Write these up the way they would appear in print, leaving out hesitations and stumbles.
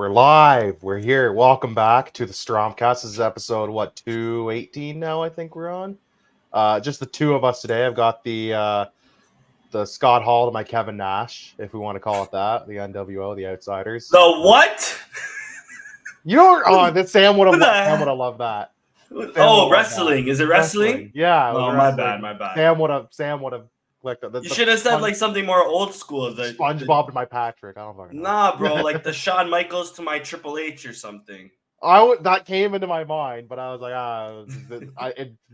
We're live. We're here. Welcome back to the Strompcast. This is episode 218 now. I think we're on. Just the two of us today. I've got the Scott Hall to my Kevin Nash, if we want to call it that. The NWO, the Outsiders. The what? You don't. Oh, that Sam would Who the- have loved that. Wrestling. Is it wrestling? Yeah. It was Oh, wrestling. my bad. Sam would have clicked it. You should have said like something more old school. SpongeBob to my Patrick. I don't fucking know. Nah, bro, like the Shawn Michaels to my Triple H or something. That came into my mind, but I was like,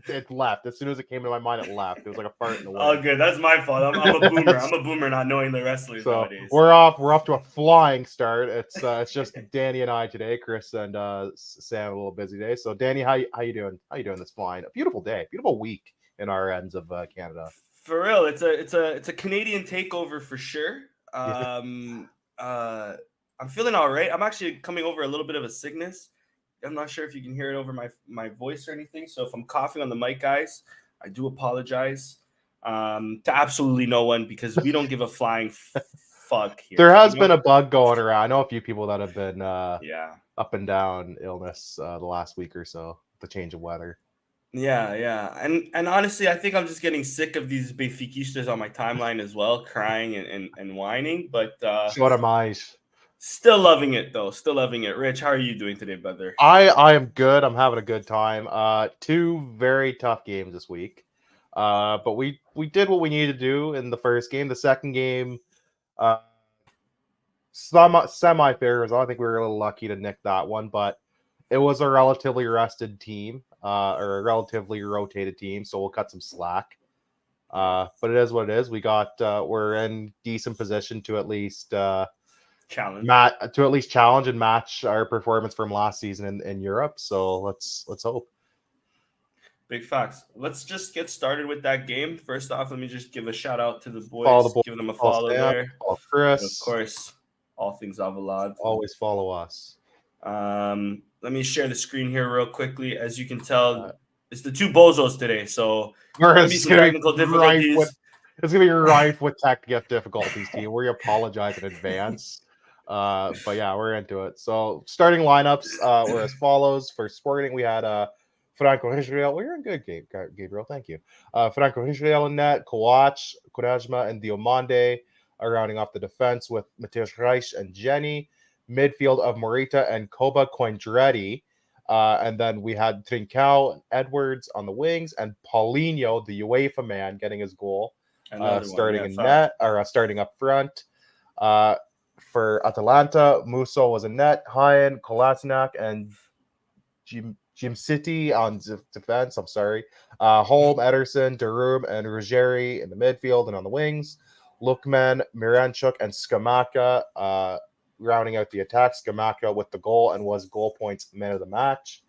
it left. As soon as it came into my mind, it left. It was like a fart in the wind. Oh, good. That's my fault. I'm a boomer. I'm a boomer not knowing the wrestlers nowadays. We're off to a flying start. It's just Danny and I today. Chris and Sam a little busy day. So Danny, how you doing? How you doing this fine? A beautiful day, beautiful week in our ends of Canada. For real, it's a Canadian takeover for sure. I'm feeling all right. I'm actually coming over a little bit of a sickness. I'm not sure if you can hear it over my voice or anything. So if I'm coughing on the mic, guys, I do apologize to absolutely no one because we don't give a flying fuck here. There has been a bug going around. I know a few people that have been up and down illness the last week or so. The change of weather. Yeah. And honestly, I think I'm just getting sick of these Benfiquistas on my timeline as well, crying and whining. But what am I? Still loving it though. Still loving it. Rich, how are you doing today, brother? I am good. I'm having a good time. Two very tough games this week. But we did what we needed to do in the first game. The second game, semi fair result. I think we were a little lucky to nick that one, but it was a relatively rested team, or a relatively rotated team, so we'll cut some slack. But it is what it is. We're in decent position to at least challenge and match our performance from last season in Europe. So let's hope. Big facts. Let's just get started with that game. First off, let me just give a shout out to the boys. Give them a follow there. Follow Chris. And of course, all things Alvalade. Always follow us. Let me share the screen here real quickly. As you can tell, it's the two bozos today. So it's going to be rife with tech difficulties, team. We apologize in advance. But yeah, we're into it. So starting lineups were as follows. For Sporting, we had Franco Israel. Well, you're in good game, Gabriel. Thank you. Franco Israel in net, Coach, Quaresma, and Diomande rounding off the defense with Mateus Reis and Jenny. Midfield of Morita and Koba Coindretti. And then we had Trincao and Edwards on the wings, and Paulinho, the UEFA man, getting his goal. Starting in net or starting up front. For Atalanta, Musso was in net, Hyen, Kolasinac, and Jim City on defense. I'm sorry. Holm, Ederson, Darum, and Ruggieri in the midfield and on the wings. Lukman, Miranchuk, and Skamaka rounding out the attack. Skamaka with the goal and was goal points man of the match.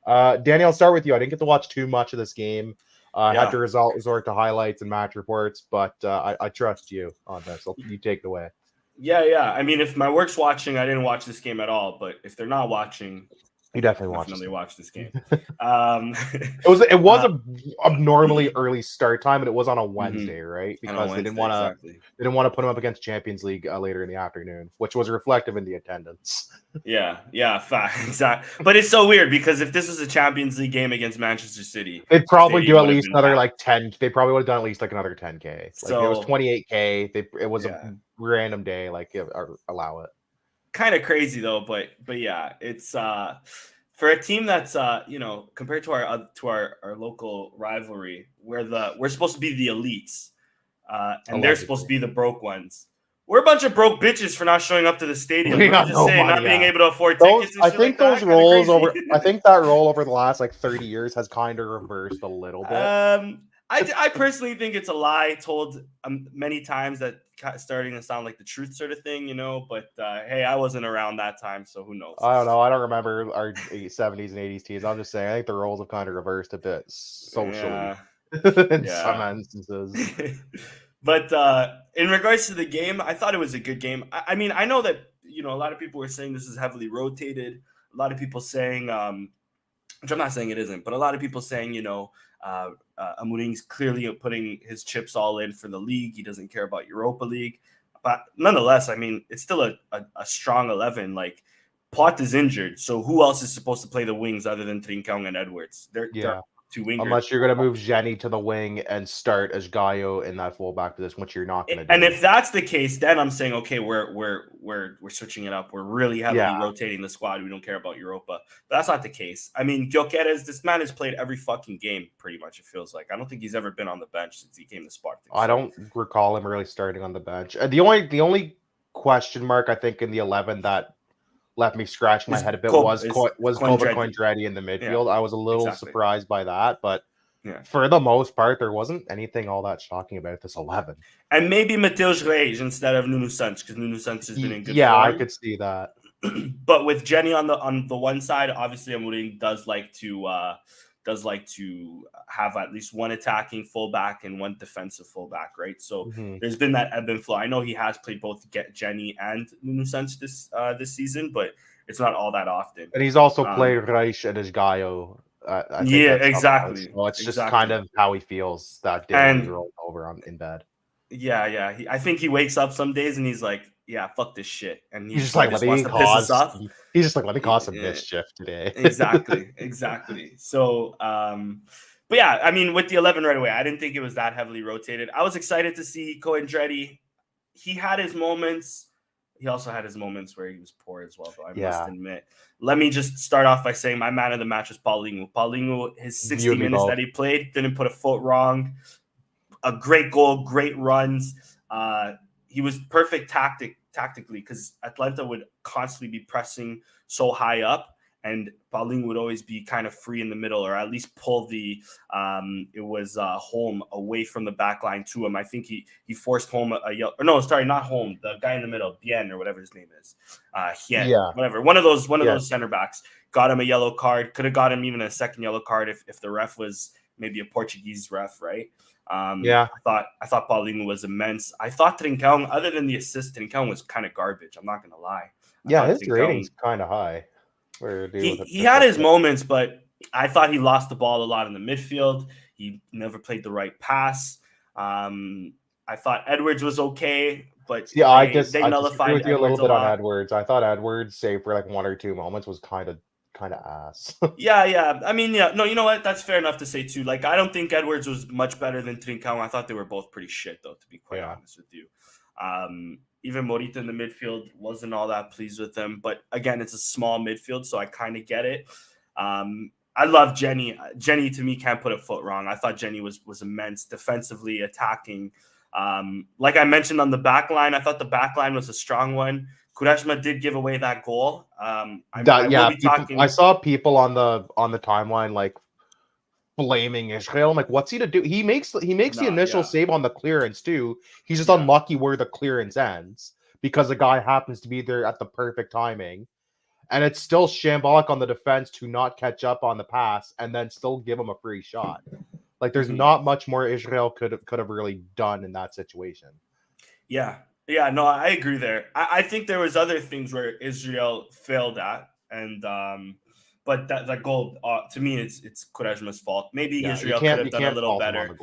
Danny, I'll start with you. I didn't get to watch too much of this game. Had to resort to highlights and match reports, but I trust you on this. You take it away. Yeah. I mean, if my work's watching, I didn't watch this game at all. But if they're not watching, you definitely watch this game. It was a abnormally early start time, and it was on a Wednesday, right? Because they didn't want to put them up against Champions League later in the afternoon, which was reflective in the attendance. Yeah, exactly. But it's so weird because if this was a Champions League game against Manchester City, they'd probably do at least another 10. They probably would have done at least another 10K. So it was 28K. It was a random day. Allow it. Kind of crazy though, but yeah, it's for a team that's compared to our local rivalry, we're supposed to be the elites, and they're supposed to be the broke ones. We're a bunch of broke bitches for not showing up to the stadium. Being able to afford tickets. I think those roles over. I think that role over the last 30 years has kind of reversed a little bit. I personally think it's a lie told many times that starting to sound like the truth sort of thing, But hey, I wasn't around that time, so who knows? I don't know. I don't remember our 70s and 80s teams. I'm just saying, I think the roles have kind of reversed a bit socially in some instances. But in regards to the game, I thought it was a good game. I mean, I know that a lot of people were saying this is heavily rotated. A lot of people saying, which I'm not saying it isn't, but a lot of people saying, Amorim's clearly putting his chips all in for the league. He doesn't care about Europa League. But nonetheless, I mean, it's still a strong 11. Pot is injured, so who else is supposed to play the wings other than Trincão and Edwards? They're 2 wingers. Unless you're going to move Jenny to the wing and start as Gaio in that fullback position, which you're not going to do. And if that's the case, then I'm saying, okay, we're switching it up. We're really heavily rotating the squad. We don't care about Europa. But that's not the case. I mean, Gyökeres, this man has played every fucking game, pretty much, it feels like. I don't think he's ever been on the bench since he came to Spartak. I don't recall him really starting on the bench. The only question mark, I think, in the 11 that left me scratching my head a bit was Coindretti in the midfield. I was a little surprised by that, but for the most part, there wasn't anything all that shocking about this 11. And maybe Mateus Reis instead of Nuno Santos, because Nuno Santos has been in good form. Yeah, I could see that. But with Jenny on the one side, obviously Amorim does like to have at least one attacking fullback and one defensive fullback, right? So there's been that ebb and flow. I know he has played both Jenny and Nuno Santos this season, but it's not all that often. And he's also played Reis and Gaio. Exactly. So it's just kind of how he feels that day when he rolled over in bed. Yeah. I think he wakes up some days and he's like, yeah, fuck this shit. And he's just like, let me cause some mischief today. Exactly. So, but yeah, I mean, with the 11 right away, I didn't think it was that heavily rotated. I was excited to see Coindretti. He had his moments. He also had his moments where he was poor as well, though, I must admit. Let me just start off by saying my man of the match was Paulinho. Paulinho, his 60 minutes that he played, didn't put a foot wrong. A great goal, great runs. He was perfect tactically because Atalanta would constantly be pressing so high up, and Paulinho would always be kind of free in the middle, or at least pull Holm away from the back line to him. I think he forced Holm not Holm, the guy in the middle, Bien or whatever his name is. Whatever. One of those center backs got him a yellow card. Could have got him even a second yellow card if the ref was maybe a Portuguese ref, right? I thought Paulinho was immense. I thought Trincão, other than the assist, Trincão was kind of garbage. I'm not gonna lie. His rating's kind of high. He had his moments, but I thought he lost the ball a lot in the midfield. He never played the right pass. I thought Edwards was okay, but I nullified with you a little bit on Edwards. I thought Edwards, save for like one or two moments, was kind of ass. Yeah. I mean, no, you know what? That's fair enough to say too. Like, I don't think Edwards was much better than Trincão. I thought they were both pretty shit, though, to be quite honest with you. Even Morita in the midfield wasn't all that pleased with him. But again, it's a small midfield, so I kind of get it. I love Jenny. Jenny, to me, can't put a foot wrong. I thought Jenny was immense defensively, attacking. Like I mentioned on the back line, I thought the back line was a strong one. Quaresma did give away that goal. I saw people on the timeline like blaming Israel. I'm like, what's he to do? He makes the initial save on the clearance too. He's just unlucky where the clearance ends because the guy happens to be there at the perfect timing. And it's still shambolic on the defense to not catch up on the pass and then still give him a free shot. Like, there's not much more Israel could have really done in that situation. Yeah, no, I agree there. I think there was other things where Israel failed at, and but that goal to me it's Quaresma's fault. Maybe Israel could have done a little better.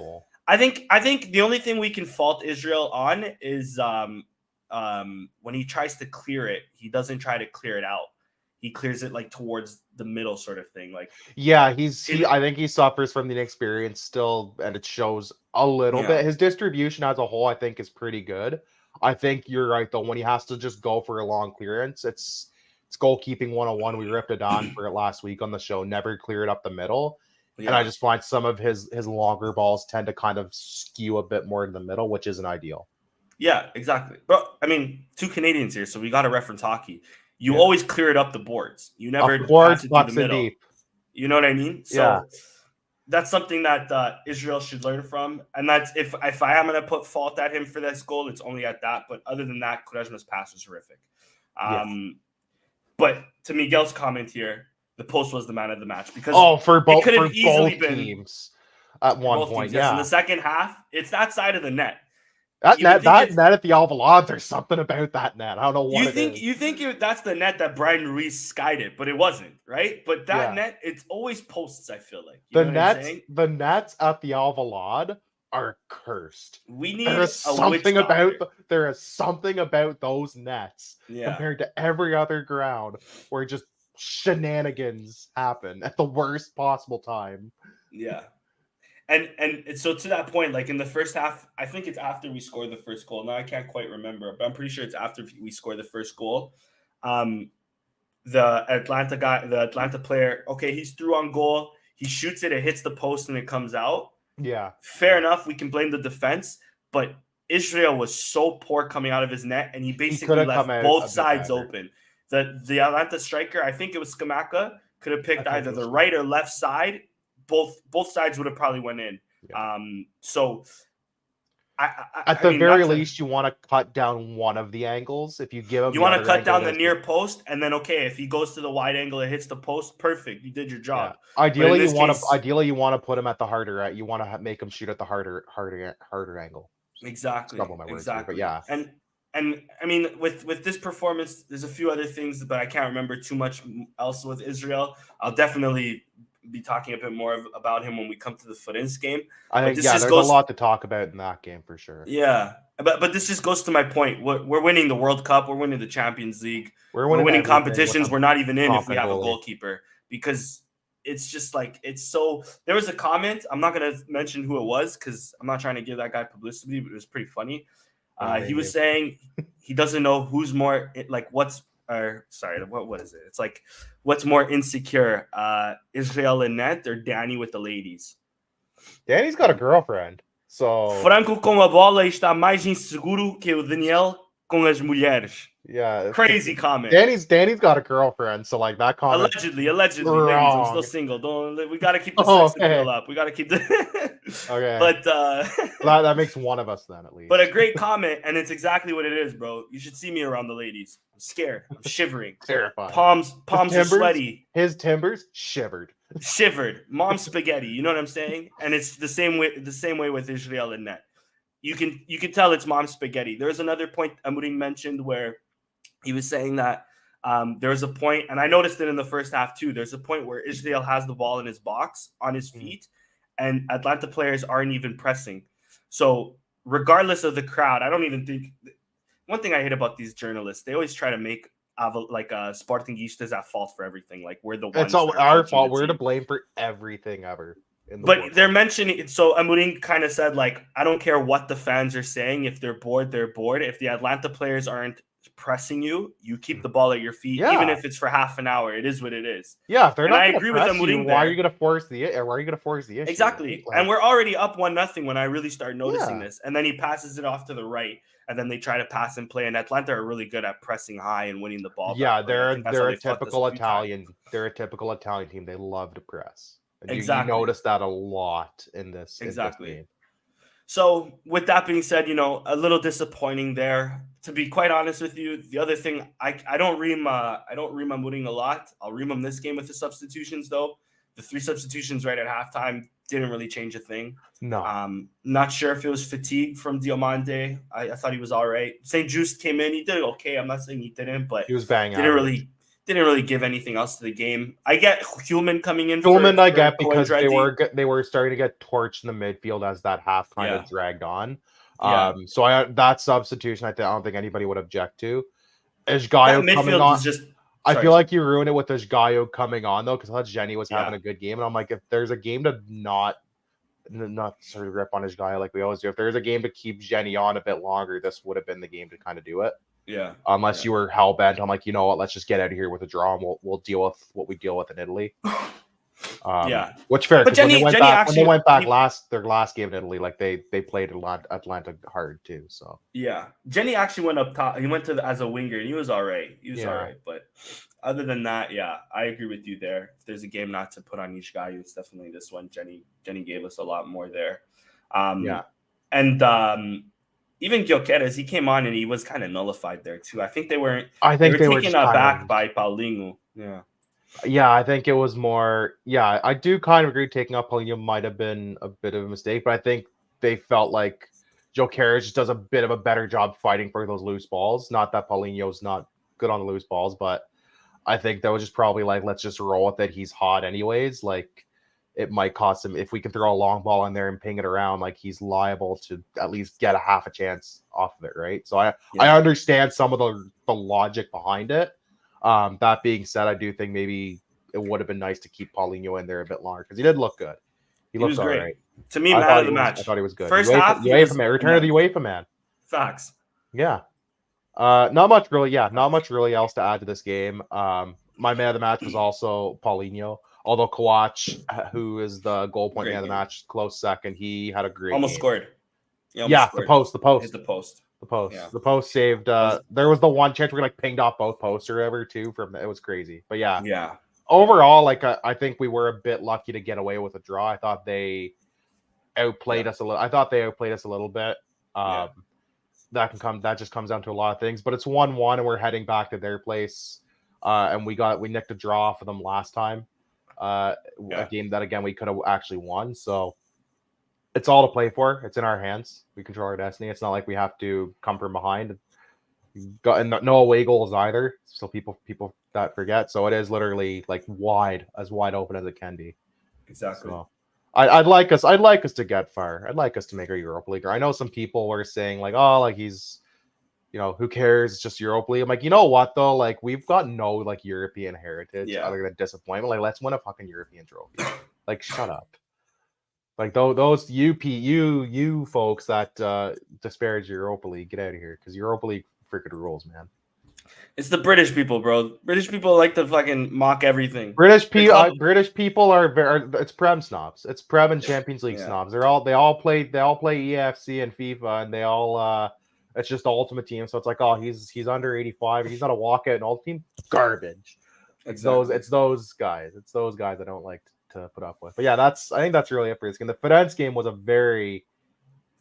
I think the only thing we can fault Israel on is when he tries to clear it, he doesn't try to clear it out. He clears it like towards the middle sort of thing. Like, I think he suffers from the inexperience still, and it shows a little bit. His distribution as a whole, I think, is pretty good. I think you're right, though. When he has to just go for a long clearance, it's goalkeeping 101. We ripped it on for it last week on the show. Never cleared up the middle. And I just find some of his longer balls tend to kind of skew a bit more in the middle, which isn't ideal. Yeah, exactly. But, I mean, 2 Canadians here, so we got to reference hockey. You always clear it up the boards. You never pass it through the middle. Deep. You know what I mean? So that's something that Israel should learn from. And that's if I am going to put fault at him for this goal, it's only at that. But other than that, Quaresma's pass was horrific. But to Miguel's comment here, the post was the man of the match because for both teams at one point. In the second half, it's that side of the net. That net at the Alvalade, there's something about that net. I don't know what you think that's the net that Brian Ruiz skied it, but it wasn't, right? But that net, it's always posts, I feel like. The nets at the Alvalade are cursed. We need There is something about those nets compared to every other ground where just shenanigans happen at the worst possible time. Yeah. And so to that point, like in the first half, I think it's after we score the first goal. Now I can't quite remember, but I'm pretty sure it's after we score the first goal. The Atlanta player, okay, he's through on goal. He shoots it, it hits the post, and it comes out. Yeah. Fair enough. We can blame the defense, but Israel was so poor coming out of his net, and he basically left both sides open. The Atalanta striker, I think it was Skamaka, could have picked either the right or left side. Both sides would have probably went in. Yeah. So at the very least, you want to cut down one of the angles. If you give him, you want to cut down the near post, and then if he goes to the wide angle, it hits the post. Perfect, you did your job. Yeah. Ideally, you want to put him at the harder. You want to make him shoot at the harder angle. Exactly. But yeah, and I mean, with this performance, there's a few other things, but I can't remember too much else with Israel. I'll definitely be talking a bit more about him when we come to the Farense game. I think there's a lot to talk about in that game for sure. Yeah, but this just goes to my point. We're winning the World Cup. We're winning the Champions League. We're winning competitions. We're not even in if we have a goalkeeper, because it's just like it's so. There was a comment. I'm not gonna mention who it was because I'm not trying to give that guy publicity, but it was pretty funny. He was saying he doesn't know who's more like what is it? It's like what's more insecure, Israel and net or Danny with the ladies? Danny's got a girlfriend, so Franco com a bola está mais inseguro que o Daniel com as mulheres. Yeah, crazy comment. Danny's got a girlfriend, so like that comment. Allegedly, ladies, I'm still single. We got to keep the sex appeal up. We got to keep the. Okay. But that makes one of us then at least. But a great comment, and it's exactly what it is, bro. You should see me around the ladies. I'm scared. I'm shivering. Terrified. Palms are sweaty. His timbers shivered. Mom's spaghetti. You know what I'm saying? And it's the same way with Israel and net. You can tell it's mom's spaghetti. There's another point Amurin mentioned where he was saying that there's a point, and I noticed it in the first half too. There's a point where Israel has the ball in his box on his feet, and Atlanta players aren't even pressing. So regardless of the crowd, I don't even think. One thing I hate about these journalists, they always try to make Sportingistas at fault for everything. Like we're the ones. It's all our fault. We're to blame for everything ever. But they're mentioning it. So Amurin kind of said, like, I don't care what the fans are saying. If they're bored, they're bored. If the Atlanta players aren't pressing you, you keep the ball at your feet, even if it's for half an hour. It is what it is. Yeah, if they're not. I agree with Amurin. Why are you going to force the issue? Exactly. And we're already up 1-0 when I really start noticing this. And then he passes it off to the right, and then they try to pass and play. And Atlanta are really good at pressing high and winning the ball. Yeah, they're a typical Italian. They're a typical Italian team. They love to press. And you notice that a lot in this. Exactly. In this game. So with that being said, a little disappointing there. To be quite honest with you, the other thing, I don't ream Amurin a lot. I'll ream him this game with the substitutions though. The 3 substitutions right at halftime didn't really change a thing. No. Not sure if it was fatigue from Diomande. I thought he was all right. St. Just came in. He did okay. I'm not saying he didn't, but he was banging. Didn't really give anything else to the game. I get Hulman coming in. I get because they were starting to get torched in the midfield as that half kind of dragged on. So that substitution, I don't think anybody would object to. Eshgayo coming on. I feel like you ruined it with Eshgayo coming on though, because I thought Jenny was having a good game, and I'm like, if there's a game to not sort of rip on Eshgayo like we always do, if there's a game to keep Jenny on a bit longer, this would have been the game to kind of do it. Yeah. Unless you were hell bent, I'm like, you know what? Let's just get out of here with a draw, and we'll deal with what we deal with in Italy. Which fair. But when they went back their last game in Italy, like they played Atlanta hard too. So yeah, Jenny actually went up top. He went as a winger, and he was all right. All right, but other than that, I agree with you there. If there's a game not to put on each guy, it's definitely this one. Jenny gave us a lot more there. And even Gyökeres, he came on and he was kind of nullified there too. I think they were taken aback by Paulinho. Yeah, I think it was more. Yeah, I do kind of agree. Taking up Paulinho might have been a bit of a mistake, but I think they felt like Gyökeres just does a bit of a better job fighting for those loose balls. Not that Paulinho's not good on the loose balls, but I think that was just probably like, let's just roll with it. He's hot anyways. Like, it might cost him. If we can throw a long ball in there and ping it around, like he's liable to at least get a half a chance off of it, right? So I understand some of the logic behind it. That being said, I do think maybe it would have been nice to keep Paulinho in there a bit longer because he did look good. He looked all great. right. To me, man of the match. I thought he was good. First half, UEFA man, return of the UEFA man. Facts. Yeah. Not much really else to add to this game. My man of the match was also Paulinho. Although Kawach, who is the goal point man of the match, close second, he had a great almost game. scored. Scored. The post. Hit the post. Yeah. The post saved. There was the one chance where pinged off both posts or whatever too. It was crazy. But yeah. Overall, I think we were a bit lucky to get away with a draw. I thought they outplayed us a little. I thought they outplayed us a little bit. That just comes down to a lot of things. But it's 1-1, and we're heading back to their place. And we nicked a draw for them last time. A game that again we could have actually won. So it's all to play for. It's in our hands. We control our destiny. It's not like we have to come from behind. And no away goals either. So people that forget. So it is literally wide open as it can be. Exactly. So I'd like us to get far. I'd like us to make our Europa League. I know some people were saying he's, who cares? It's just Europa League. I'm like, you know what though? We've got no European heritage other than disappointment. Let's win a fucking European trophy. Shut up. Those you folks that disparage Europa League, get out of here because Europa League freaking rules, man. It's the British people, bro. British people like to fucking mock everything. British people are it's Prem snobs. It's Prem and Champions League snobs. They all play EFC and FIFA, and they all it's just the ultimate team. So it's he's under 85. He's not a walkout and all team garbage. It's those guys. It's those guys I don't like to put up with. But yeah, I think that's really it for this game. The Farense game was a very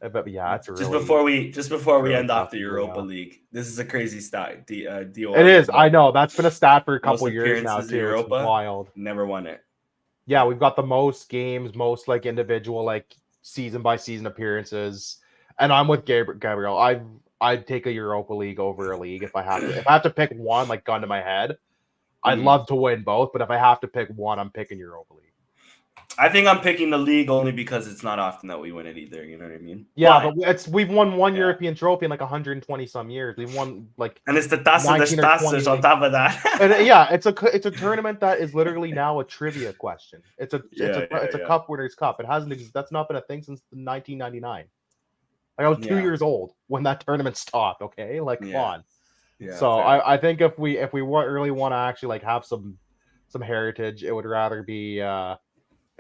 it's really just before we end off the Europa League. This is a crazy stat. It is. I know that's been a stat for a couple years now too. Europa, it's wild. Never won it. Yeah, we've got the most games, most individual season by season appearances, and I'm with Gabriel. I'd take a Europa League over a league if I have to. If I have to pick one, gun to my head, I'd love to win both. But if I have to pick one, I'm picking Europa League. I think I'm picking the league only because it's not often that we win it either. You know what I mean? Yeah, but we've won one European trophy in 120 some years. We've won and it's the Taça das Taças on top of that. And it's a tournament that is literally now a trivia question. It's a Cup Winners' Cup. It hasn't. That's not been a thing since 1999. I was 2 years old when that tournament stopped. Okay, come on. Yeah, so I think if we really want to actually have some heritage, it would rather be.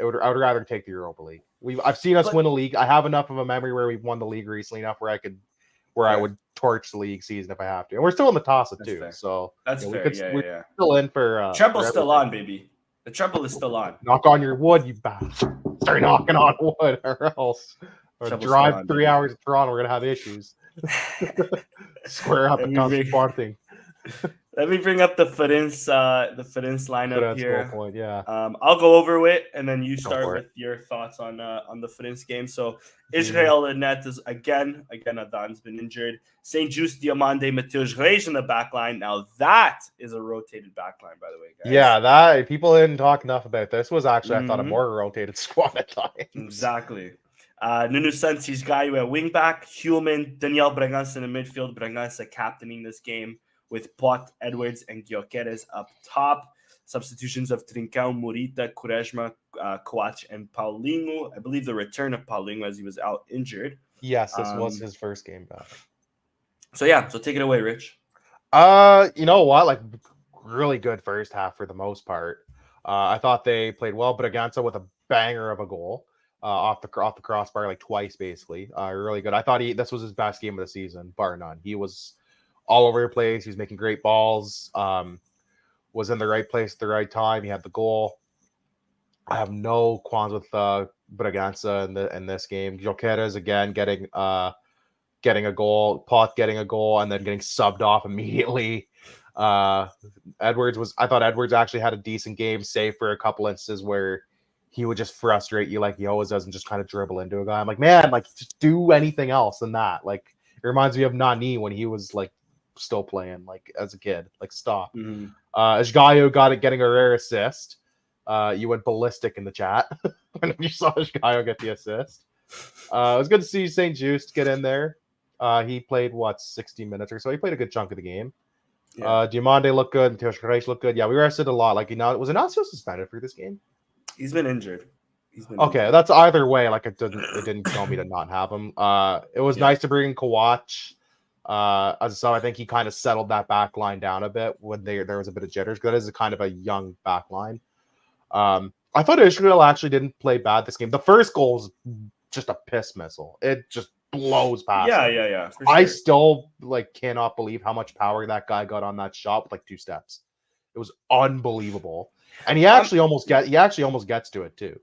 I would rather take the Europa League. I've seen us win a league. I have enough of a memory where we've won the league recently enough where I would torch the league season if I have to. And we're still in the Taça too, fair. So that's fair. We're still in for treble's still on, baby. The treble is still on. Knock on your wood, you bastard. Start knocking on wood, or else drive 3 hours to Toronto. We're gonna have issues. Square up and Sporting. Let me bring up the Farense lineup here. Point, yeah. I'll go over it, and then you start with your thoughts on the Farense game. So Israel Net is again Adan's been injured. St. Just Diamande, Mateus Reis in the back line. Now that is a rotated back line, by the way, guys. Yeah, that people didn't talk enough about this. Was actually I thought a more rotated squad at times. Exactly. Nuno Santos Gaio at wing back, Human, Daniel Bragança in the midfield. Bragança captaining this game, with Pot, Edwards, and Gyökeres up top. Substitutions of Trincão, Morita, Quaresma, Kawach, and Paulinho. I believe the return of Paulinho as he was out injured. Yes, this was his first game back. So take it away, Rich. You know what? Really good first half for the most part. I thought they played well, but Bragança with a banger of a goal off the crossbar twice, basically. Really good. I thought this was his best game of the season, bar none. He was all over the place. He was making great balls. Was in the right place at the right time. He had the goal. I have no qualms with Bragança in this game. Gyökeres again getting a goal. Pot getting a goal and then getting subbed off immediately. I thought Edwards actually had a decent game, save for a couple instances where he would just frustrate you like he always does and just kind of dribble into a guy. I'm like, man, just do anything else than that. It reminds me of Nani when he was still playing as a kid. Stop. Gaio getting a rare assist. You went ballistic in the chat when you saw Shkayo get the assist. It was good to see St. Just get in there. He played 60 minutes or so. He played a good chunk of the game. Yeah. Diomande looked good. Mateusz Reich looked good. Yeah, we rested a lot. Like, was Inacio suspended for this game? He's been injured. Okay, that's either way. Like, it didn't kill me to not have him. It was nice to bring in Kawach. As I think he kind of settled that back line down a bit when there was a bit of jitters. Because that is a kind of a young back line. I thought Israel actually didn't play bad this game. The first goal was just a piss missile. It just blows past. Yeah. Sure. I still cannot believe how much power that guy got on that shot with 2 steps. It was unbelievable, and he actually almost gets to it too.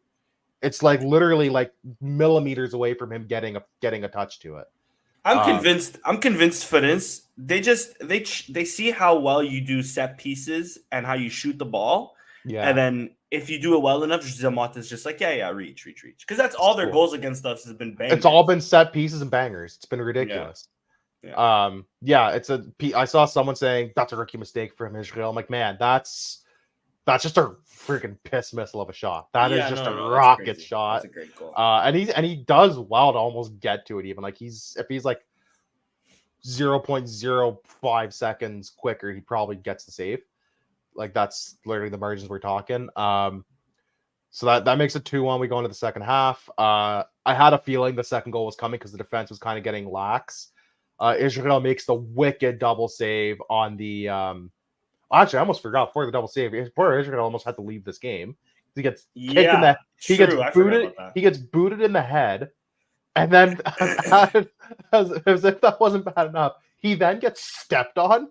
It's literally millimeters away from him getting a touch to it. I'm convinced Farense, they see how well you do set pieces and how you shoot the ball. Yeah. And then if you do it well enough, Zermatt is just reach. Because that's all their goals against us has been bangers. It's all been set pieces and bangers. It's been ridiculous. Yeah. I saw someone saying that's a rookie mistake from Israel. I'm like, man, that's just a freaking piss missile of a shot. That is just a rocket shot. That's a great goal. And he does well to almost get to it even. If he's 0.05 seconds quicker, he probably gets the save. That's literally the margins we're talking. So that makes it 2-1. We go into the second half. I had a feeling the second goal was coming because the defense was kind of getting lax. Israel makes the wicked double save on the actually, I almost forgot before the double save. Poor Israel almost had to leave this game. He gets kicked in the he gets booted. He gets booted in the head, and then as if that wasn't bad enough, he then gets stepped on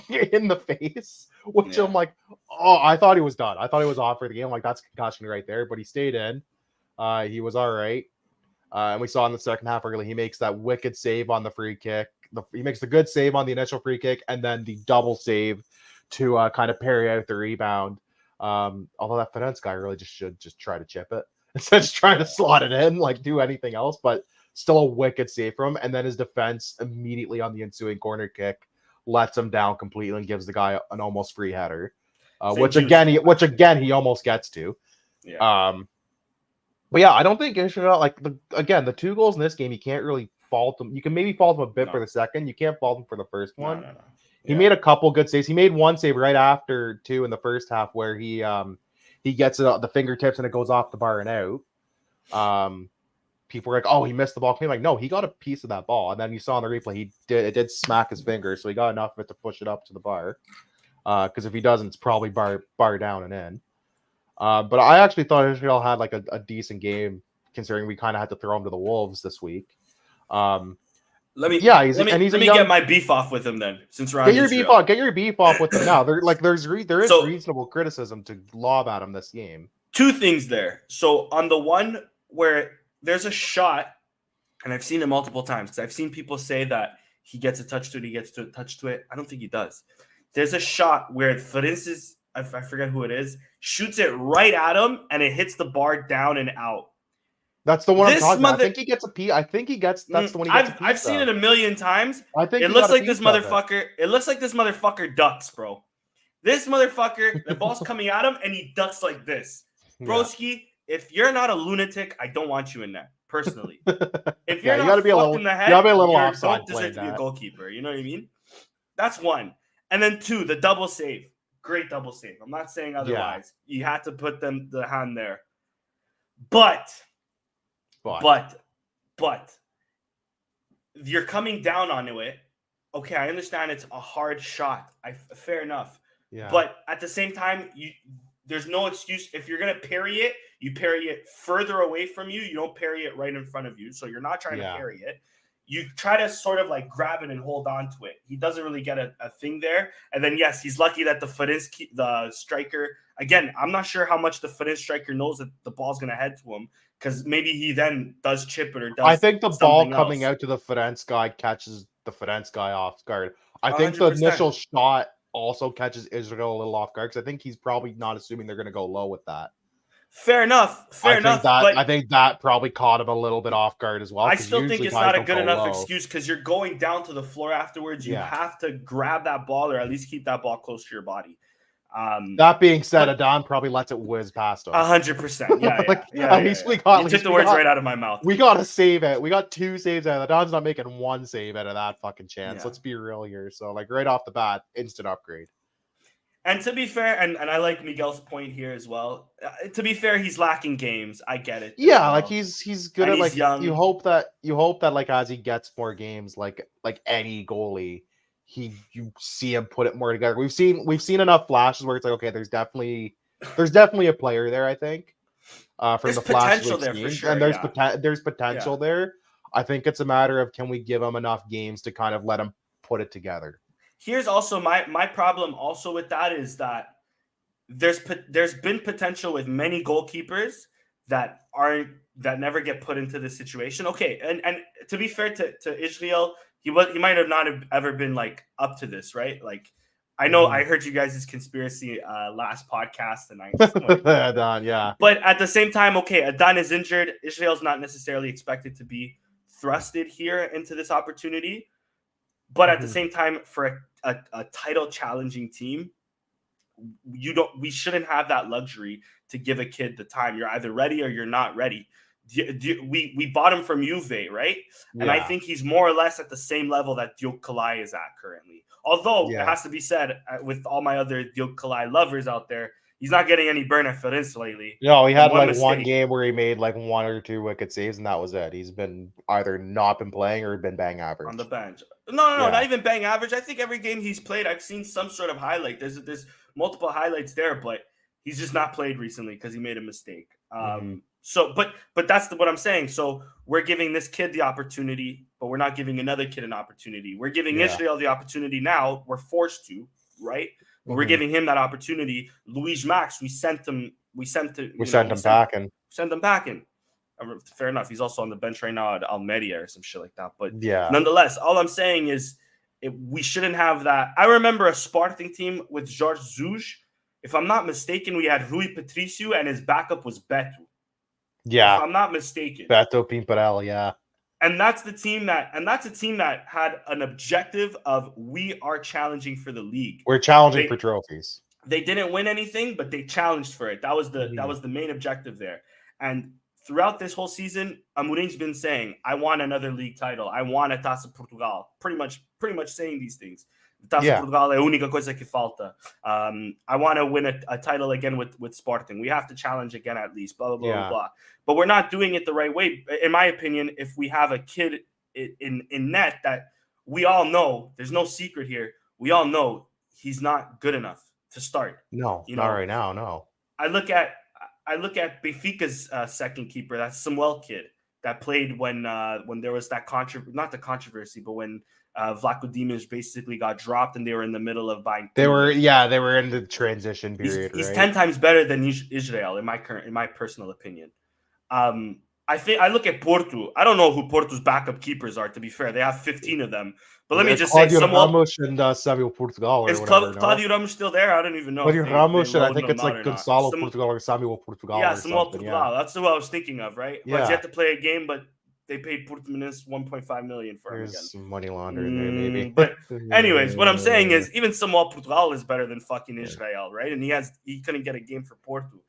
in the face. Which I'm like, oh, I thought he was done. I thought he was off for the game. That's concussion right there, but he stayed in. He was all right. And we saw in the second half early, he makes that wicked save on the free kick. He makes the good save on the initial free kick, and then the double save to kind of parry out the rebound. Although that Farense guy really should try to chip it instead of just trying to slot it in, do anything else. But still a wicked save from him. And then his defense immediately on the ensuing corner kick lets him down completely and gives the guy an almost free header, which again he almost gets to. Yeah. But yeah, I don't think Israel the 2 goals in this game, you can't really fault them. You can maybe fault them a bit for the second. You can't fault them for the first one. No. He made a couple good saves. He made one save right after 2 in the first half where he gets it the fingertips and it goes off the bar and out. People were like, "Oh, he missed the ball." No, he got a piece of that ball, and then you saw in the replay it did smack his finger, so he got enough of it to push it up to the bar. Because if he doesn't, it's probably bar down and in. But I actually thought Israel had a decent game, considering we kind of had to throw him to the wolves this week. Let me get my beef off with him then. Since we're on get your beef off with him now. There is reasonable criticism to lob at him this game. 2 things there. So on the one where there's a shot, and I've seen it multiple times because I've seen people say that he gets a touch to it, he gets to a touch to it. I don't think he does. There's a shot where Farense, I forget who it is, shoots it right at him, and it hits the bar down and out. That's the one I'm talking about. I think he gets a piece. That's the one he gets a piece I've seen it a million times. I think it looks like this motherfucker. It looks like this motherfucker ducks, bro. This motherfucker, the ball's coming at him, and he ducks like this. Broski, if you're not a lunatic, I don't want you in there, personally. If you're not fucked in the head, you don't deserve to be a goalkeeper. You know what I mean? That's one. And then 2, the double save. Great double save. I'm not saying otherwise. Yeah. You had to put the hand there. But you're coming down onto it. Okay, I understand it's a hard shot. Fair enough. Yeah. But at the same time, there's no excuse. If you're going to parry it, you parry it further away from you. You don't parry it right in front of you. So you're not trying to parry it. You try to sort of grab it and hold on to it. He doesn't really get a thing there. And then, yes, he's lucky that the striker, again, I'm not sure how much the Farense striker knows that the ball's going to head to him, because maybe he then does chip it or does. I think the ball coming out to the Farense guy catches the Farense guy off guard. I think 100%. The initial shot also catches Israel a little off guard, because I think he's probably not assuming they're going to go low with that. Fair enough. I think that probably caught him a little bit off guard as well. I still think it's not a good enough excuse, because you're going down to the floor afterwards. You have to grab that ball, or at least keep that ball close to your body. That being said, Adan probably lets it whiz past him. 100%. Yeah, at least we got. You took the words right out of my mouth. We got a save it. We got 2 saves out of Adan's not making 1 save out of that fucking chance. Yeah. Let's be real here. So like right off the bat, instant upgrade. And to be fair, and I like Miguel's point here as well. To be fair, he's lacking games. I get it. Yeah, like he's good and at like he's young. you hope that like as he gets more games, like any goalie, you see him put it more together. We've seen enough flashes where it's like, okay, there's definitely a player there, I think. From there's the flashes potential we've there seen. for sure. And there's potential there. I think it's a matter of can we give him enough games to kind of let him put it together. Here's also my problem also with that is that there's been potential with many goalkeepers that never get put into this situation. Okay, and to be fair to Israel, he might have not have ever been like up to this, right? Like I know I heard you guys' conspiracy last podcast and Adan, yeah. But at the same time, okay, Adan is injured. Israel's not necessarily expected to be thrusted here into this opportunity. But at the same time, for a title challenging team, we shouldn't have that luxury to give a kid the time. You're either ready or you're not ready. We bought him from Juve, right? And I think he's more or less at the same level that Diop Kalai is at currently. Although it has to be said, with all my other Diop Kalai lovers out there, he's not getting any burn at Farense lately. No, he had like one game where he made like 1 or 2 wicked saves, and that was it. He's been either not been playing or been bang average on the bench. No, not even bang average. I think every game he's played, I've seen some sort of highlight. There's multiple highlights there, but he's just not played recently because he made a mistake. So, but that's what I'm saying. So we're giving this kid the opportunity, but we're not giving another kid an opportunity. We're giving Israel the opportunity now. We're forced to, right? But we're giving him that opportunity. Luis Max, we sent him packing. Send him packing. Fair enough. He's also on the bench right now at Almeria or some shit like that. But nonetheless, all I'm saying is we shouldn't have that. I remember a Sporting team with Jorge Jesus. If I'm not mistaken, we had Rui Patricio and his backup was Beto. Yeah. If I'm not mistaken. Beto Pimparel, yeah. And that's a team that had an objective of we are challenging for the league. We're challenging for trophies. They didn't win anything, but they challenged for it. That was the main objective there. And throughout this whole season, Amorim's been saying, I want another league title. I want a Taça Portugal. Pretty much saying these things. Taça Portugal é a única coisa que falta. I want to win a title again with Sporting. We have to challenge again at least, blah, blah, blah, blah. But we're not doing it the right way. In my opinion, if we have a kid in net that we all know, there's no secret here. We all know he's not good enough to start. No, not right now, no. I look at Benfica's second keeper, that Samuel kid that played when there was that controversy, but when Vlaco Dimos basically got dropped and they were in the middle of buying. They were in the transition period. He's 10 times better than Israel in my personal opinion. I look at Porto. I don't know who Porto's backup keepers are. To be fair, they have 15 of them. But let me just say, Ramos and Samuel Portugal. Is Claudio Ramos still there? I don't even know. Claudio Ramos, and I think it's like Gonzalo Portugal or Samuel Portugal. Yeah, Samuel Portugal. That's who I was thinking of, right? Yeah. But you have to play a game, but they paid Portimonense 1.5 million for him again. There's some money laundering there, maybe. But anyways, what I'm saying is even Samuel Portugal is better than fucking Israel, right? And he couldn't get a game for Porto.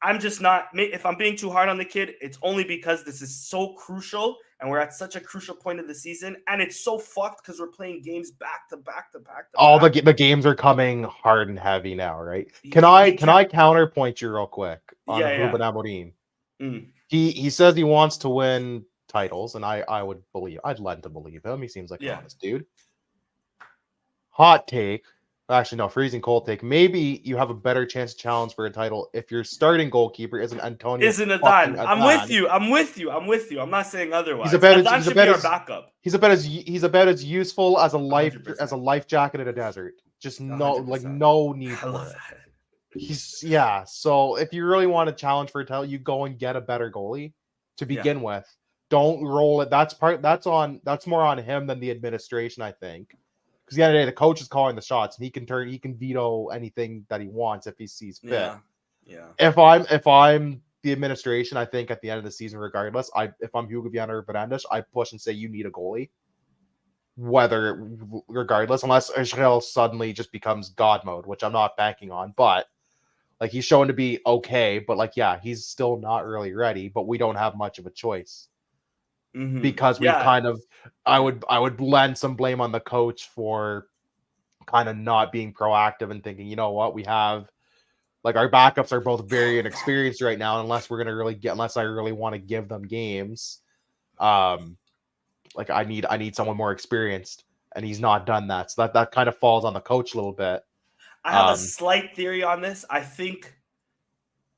I'm just not. If I'm being too hard on the kid, it's only because this is so crucial, and we're at such a crucial point of the season, and it's so fucked because we're playing games back to back to back. All the games are coming hard and heavy now, right? Can I counterpoint you real quick on Ruben Amorim? He says he wants to win titles, and I'd lend to believe him. He seems like an honest dude. Hot take. Actually, no, freezing cold take. Maybe you have a better chance to challenge for a title if your starting goalkeeper isn't Antonio. Isn't Adan. I'm with you. I'm not saying otherwise. He's our backup. He's about as useful as a life jacket in a desert. Just 100%. No need for it. So if you really want to challenge for a title, you go and get a better goalie to begin with. Don't roll it. That's more on him than the administration, I think. Because the other day, the coach is calling the shots, and he can veto anything that he wants if he sees fit. Yeah. If I'm the administration, I think at the end of the season, regardless, if I'm Hugo Viana or Fernandes, I push and say you need a goalie regardless, unless Israel suddenly just becomes God mode, which I'm not banking on, but like he's shown to be okay, but like, yeah, he's still not really ready, but we don't have much of a choice because we've kind of, I would lend some blame on the coach for kind of not being proactive and thinking, you know what, we have like our backups are both very inexperienced right now, unless I really want to give them games. Like I need someone more experienced, and he's not done that. So that kind of falls on the coach a little bit. I have a slight theory on this. I think,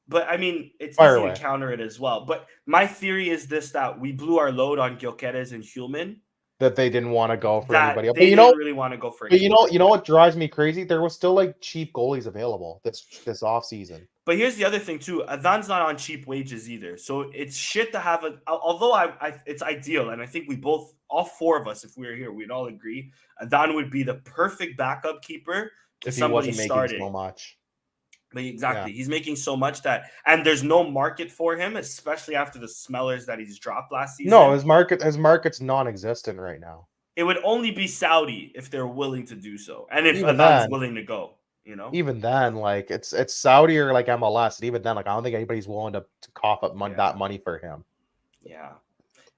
but I mean, it's Fire easy away. to counter it as well. But my theory is this: that we blew our load on Gyökeres and Hulman. That they didn't want to go for anybody else. They didn't really want to go for. But you know what drives me crazy? There was still like cheap goalies available this off season. But here's the other thing too. Adan's not on cheap wages either, so it's shit to have a. Although it's ideal, and I think all four of us, if we were here, we'd all agree Adan would be the perfect backup keeper to somebody starting. So much. But exactly, he's making so much and there's no market for him, especially after the smellers that he's dropped last season. No, his market's non-existent right now. It would only be Saudi if they're willing to do so, and if Adan's willing to go. You know, even then, like it's Saudi or like MLS, and even then, like I don't think anybody's willing to cough up that money for him. Yeah.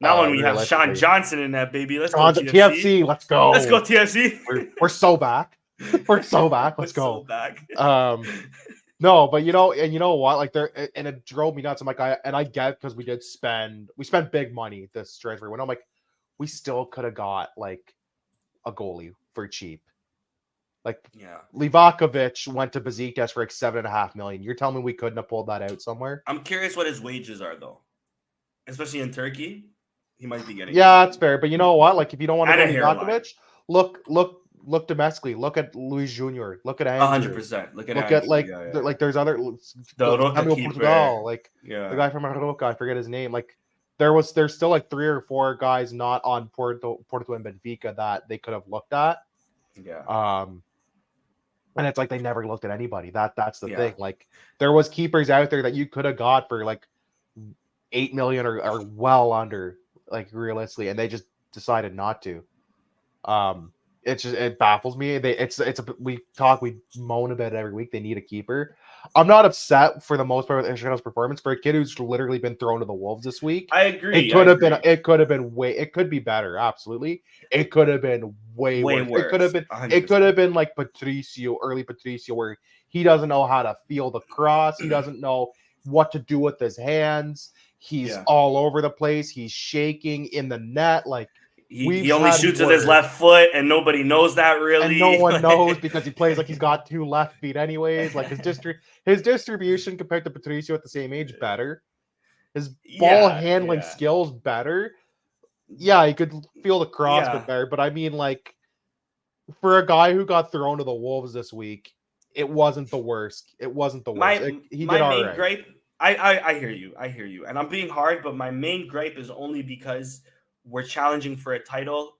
Now when we have Sean Johnson in that baby, let's go TFC. Let's go. Let's go TFC. We're so back. We're so back. Let's go. So back. No, but you know what? Like and it drove me nuts. I'm like, I get because we spent big money this transfer window. I'm like, we still could have got like a goalie for cheap. Like, Livakovic went to Besiktas for like $7.5 million. You're telling me we couldn't have pulled that out somewhere? I'm curious what his wages are though, especially in Turkey. He might be getting. Yeah, that's fair. But you know what? Like, if you don't want to go Livakovic, look domestically. Look at Luis Junior. Look at Andrew. 100%. Look at like there's other Portugal, like the guy from Aroca. I forget his name. Like there's still like 3 or 4 guys not on Porto and Benfica that they could have looked at. Yeah. And it's like they never looked at anybody. That's the thing. Like there was keepers out there that you could have got for like $8 million or well under, like realistically, and they just decided not to. It baffles me. We moan about it every week. They need a keeper. I'm not upset for the most part with Israel's performance. For a kid who's literally been thrown to the wolves this week, I agree. It could be better. Absolutely, it could have been way worse. It could have been like early Patricio, where he doesn't know how to feel the cross. He doesn't know what to do with his hands. He's all over the place. He's shaking in the net. Like he only shoots with his left foot, and nobody knows that really. And no one knows because he plays like he's got 2 left feet anyways. Like his distribution compared to Patricio at the same age better. His ball handling skills better. Yeah, he could feel the cross but better. But I mean, like, for a guy who got thrown to the wolves this week, it wasn't the worst. He did all right. Gripe, I hear you. And I'm being hard, but my main gripe is only because we're challenging for a title.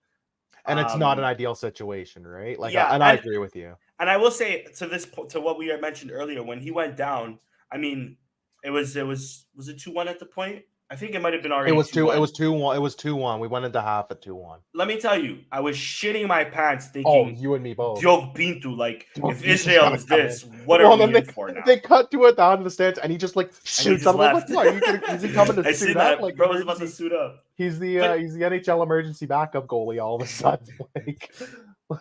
And it's not an ideal situation, right? Like, I agree with you. And I will say to what we had mentioned earlier, when he went down, I mean, was it 2-1 at the point? I think it might have been already. It was 2-1. It was 2-1. We went into half at 2-1. Let me tell you, I was shitting my pants thinking. Oh, you and me both. Diogo Pinto, like if Israel is this, what are we in for now? They cut to it down in the stands, and he just like shoots up. Like, what? Is he coming to suit up? Like, bro was about to suit up. He's the NHL emergency backup goalie all of a sudden. Like,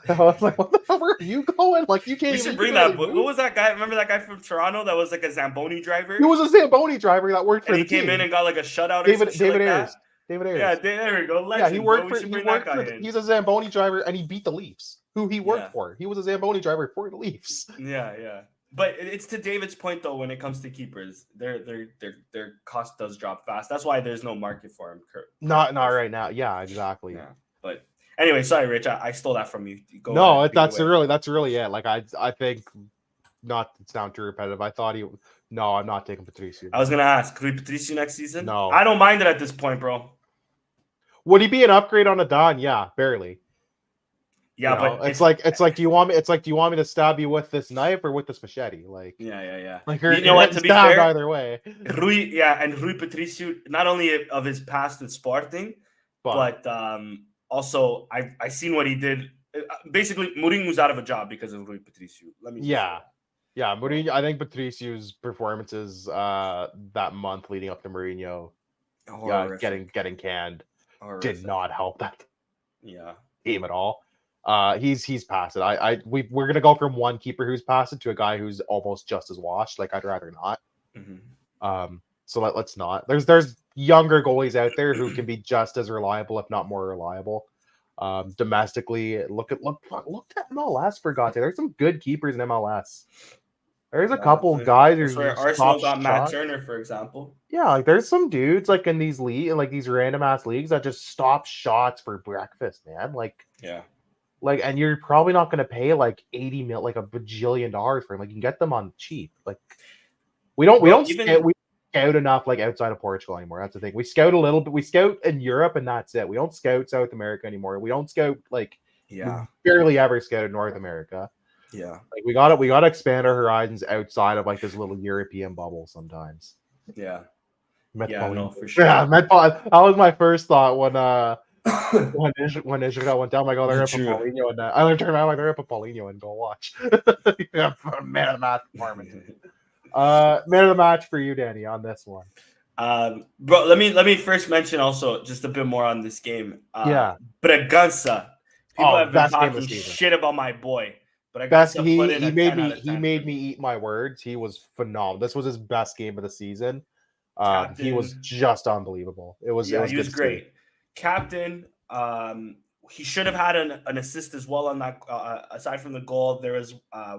I was like, what the hell were you going? Like, you can't. We should bring that. Who was that guy? Remember that guy from Toronto that was like a Zamboni driver? He was a Zamboni driver that worked for the team. He came in and got like a shutout. David like Ayers. David Ayers. Yeah, there we go. Legend, he worked for. He's a Zamboni driver, and he beat the Leafs, who he worked for. He was a Zamboni driver for the Leafs. Yeah. But it's to David's point though. When it comes to keepers, their cost does drop fast. That's why there's no market for him. Not right now. Yeah, exactly. Yeah, but. Anyway, sorry, Rich. I stole that from you. That's really it. Like I think, not to sound too repetitive. I thought No, I'm not taking Patricio. I was gonna ask, could we Patricio next season? No, I don't mind it at this point, bro. Would he be an upgrade on Adan? Yeah, barely. Yeah, but it's like, do you want me to stab you with this knife or with this machete? Like, yeah. Like, you know what? To be fair, either way. Rui Patricio, not only of his past in Sporting, but Also, I seen what he did. Basically, Mourinho's out of a job because of Rui Patricio. Let me Yeah, Mourinho. I think Patricio's performances that month leading up to Mourinho getting canned did not help that team at all. He's past it. We're gonna go from one keeper who's past it to a guy who's almost just as washed. Like I'd rather not. So let's not. There's younger goalies out there who can be just as reliable, if not more reliable. Domestically, look at MLS for God's sake. There's some good keepers in MLS. There's a couple guys who Arsenal got Matt Turner, for example. Yeah, like there's some dudes like in these these random ass leagues that just stop shots for breakfast, man. And you're probably not going to pay like 80 mil, like a bajillion dollars for him. Like you can get them on cheap. Like we don't scout enough like outside of Portugal anymore. That's the thing. We scout a little bit. We scout in Europe and that's it. We don't scout South America anymore. We don't scout we barely ever scout in North America. Yeah, like we gotta expand our horizons outside of like this little European bubble sometimes. Yeah, no, for sure. Yeah, that was my first thought when Israel went down. Like, oh, they're gonna put Paulinho in that. I turned around like they're gonna put Paulinho in. Go watch. Man of the match performance. Man of the match for you, Danny, on this one. Bro, let me first mention also just a bit more on this game. Bragança. People have been talking shit about my boy. But he made me eat my words. He was phenomenal. This was his best game of the season. He was just unbelievable. He was great. Captain, he should have had an assist as well on that. Aside from the goal, there was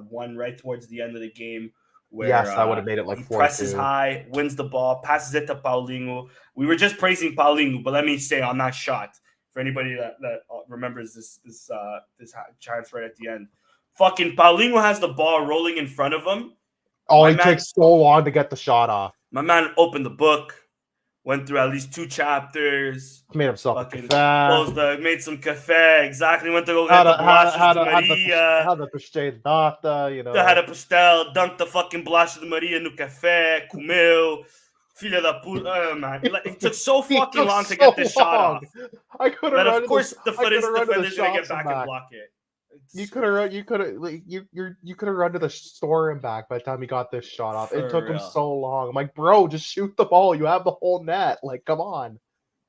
one right towards the end of the game where that would have made it like 4-2. Presses high, wins the ball, passes it to Paulinho. We were just praising Paulinho, but let me say on that shot for anybody that remembers this chance right at the end. Fucking Paulinho has the ball rolling in front of him. Oh, it takes so long to get the shot off. My man opened the book, went through at least 2 chapters. Made himself a café. Made some café. Exactly. Went to go get the bolachas de Maria. Had the pastel de nata, Had a pastel, dunked the fucking bolachas de Maria no café, comeu. Filha da puta. Oh, man. It took so fucking long to get this shot off. I could have run. Of course, the defender's going to get back and block it. You could have run to the store and back by the time you got this shot off. It took him so long. I'm like, bro, just shoot the ball. You have the whole net. Like, come on.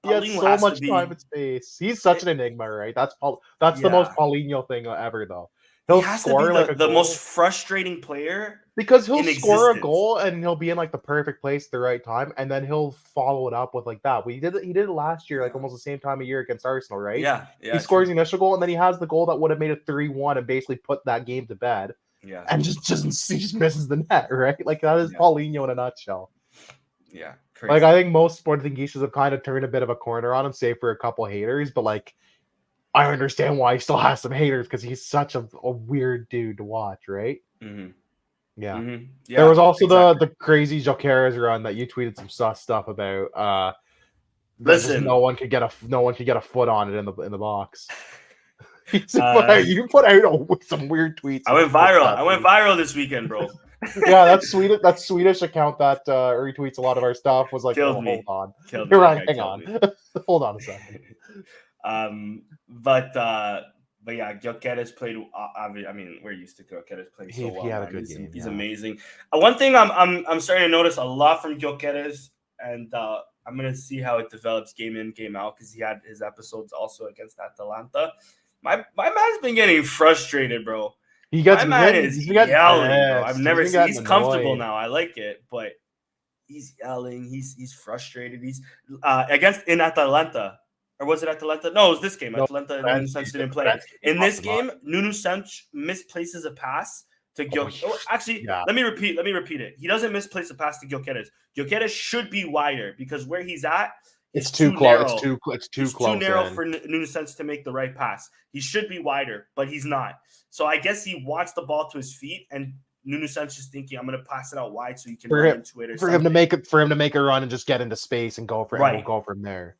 He had so much time and space. He's such an enigma, right? That's the most Paulinho thing ever, though. He'll score like the most frustrating player because he'll score a goal and he'll be in like the perfect place at the right time, and then he'll follow it up with like that. He did it last year, like almost the same time of year against Arsenal, right? Yeah. He scores the initial goal, and then he has the goal that would have made it 3-1 and basically put that game to bed. Yeah, and just misses the net, right? Like that is Paulinho in a nutshell. Yeah, crazy. Like I think most Sporting Geishas have kind of turned a bit of a corner on him, save for a couple haters, but like. I understand why he still has some haters because he's such a weird dude to watch, right? Mm-hmm. Yeah. Mm-hmm. There was also the crazy Jokeres run that you tweeted some sus stuff about. Listen, no one could get a foot on it in the box. You put out some weird tweets. I went viral this weekend, bro. Yeah, that Swedish account that retweets a lot of our stuff was like, hold on. You're right. Hang on. Hold on a second. But yeah, Jokeres played. I mean, we're used to Jokeres playing so well. He had a good game. He's amazing. One thing I'm starting to notice a lot from Jokeres, and I'm gonna see how it develops game in, game out, because he had his episodes also against Atalanta. My man's been getting frustrated, bro. He's yelling, bro. I've never seen. He's comfortable now. I like it, but he's yelling. He's frustrated. He's in Atalanta. Or was it Atalanta? No, it was this game. Atalanta and Nuno Santos didn't play. In this game, Nuno Santos misplaces a pass to Jokeres. Let me repeat it. He doesn't misplace a pass to Jokeres. Jokeres should be wider because where he's at, it's too close. It's too narrow for Nuno Santos to make the right pass. He should be wider, but he's not. So I guess he wants the ball to his feet, and Nuno Santos is thinking, I'm going to pass it out wide so he can run into it. For him to make a run and just get into space and go for it. We'll go from there.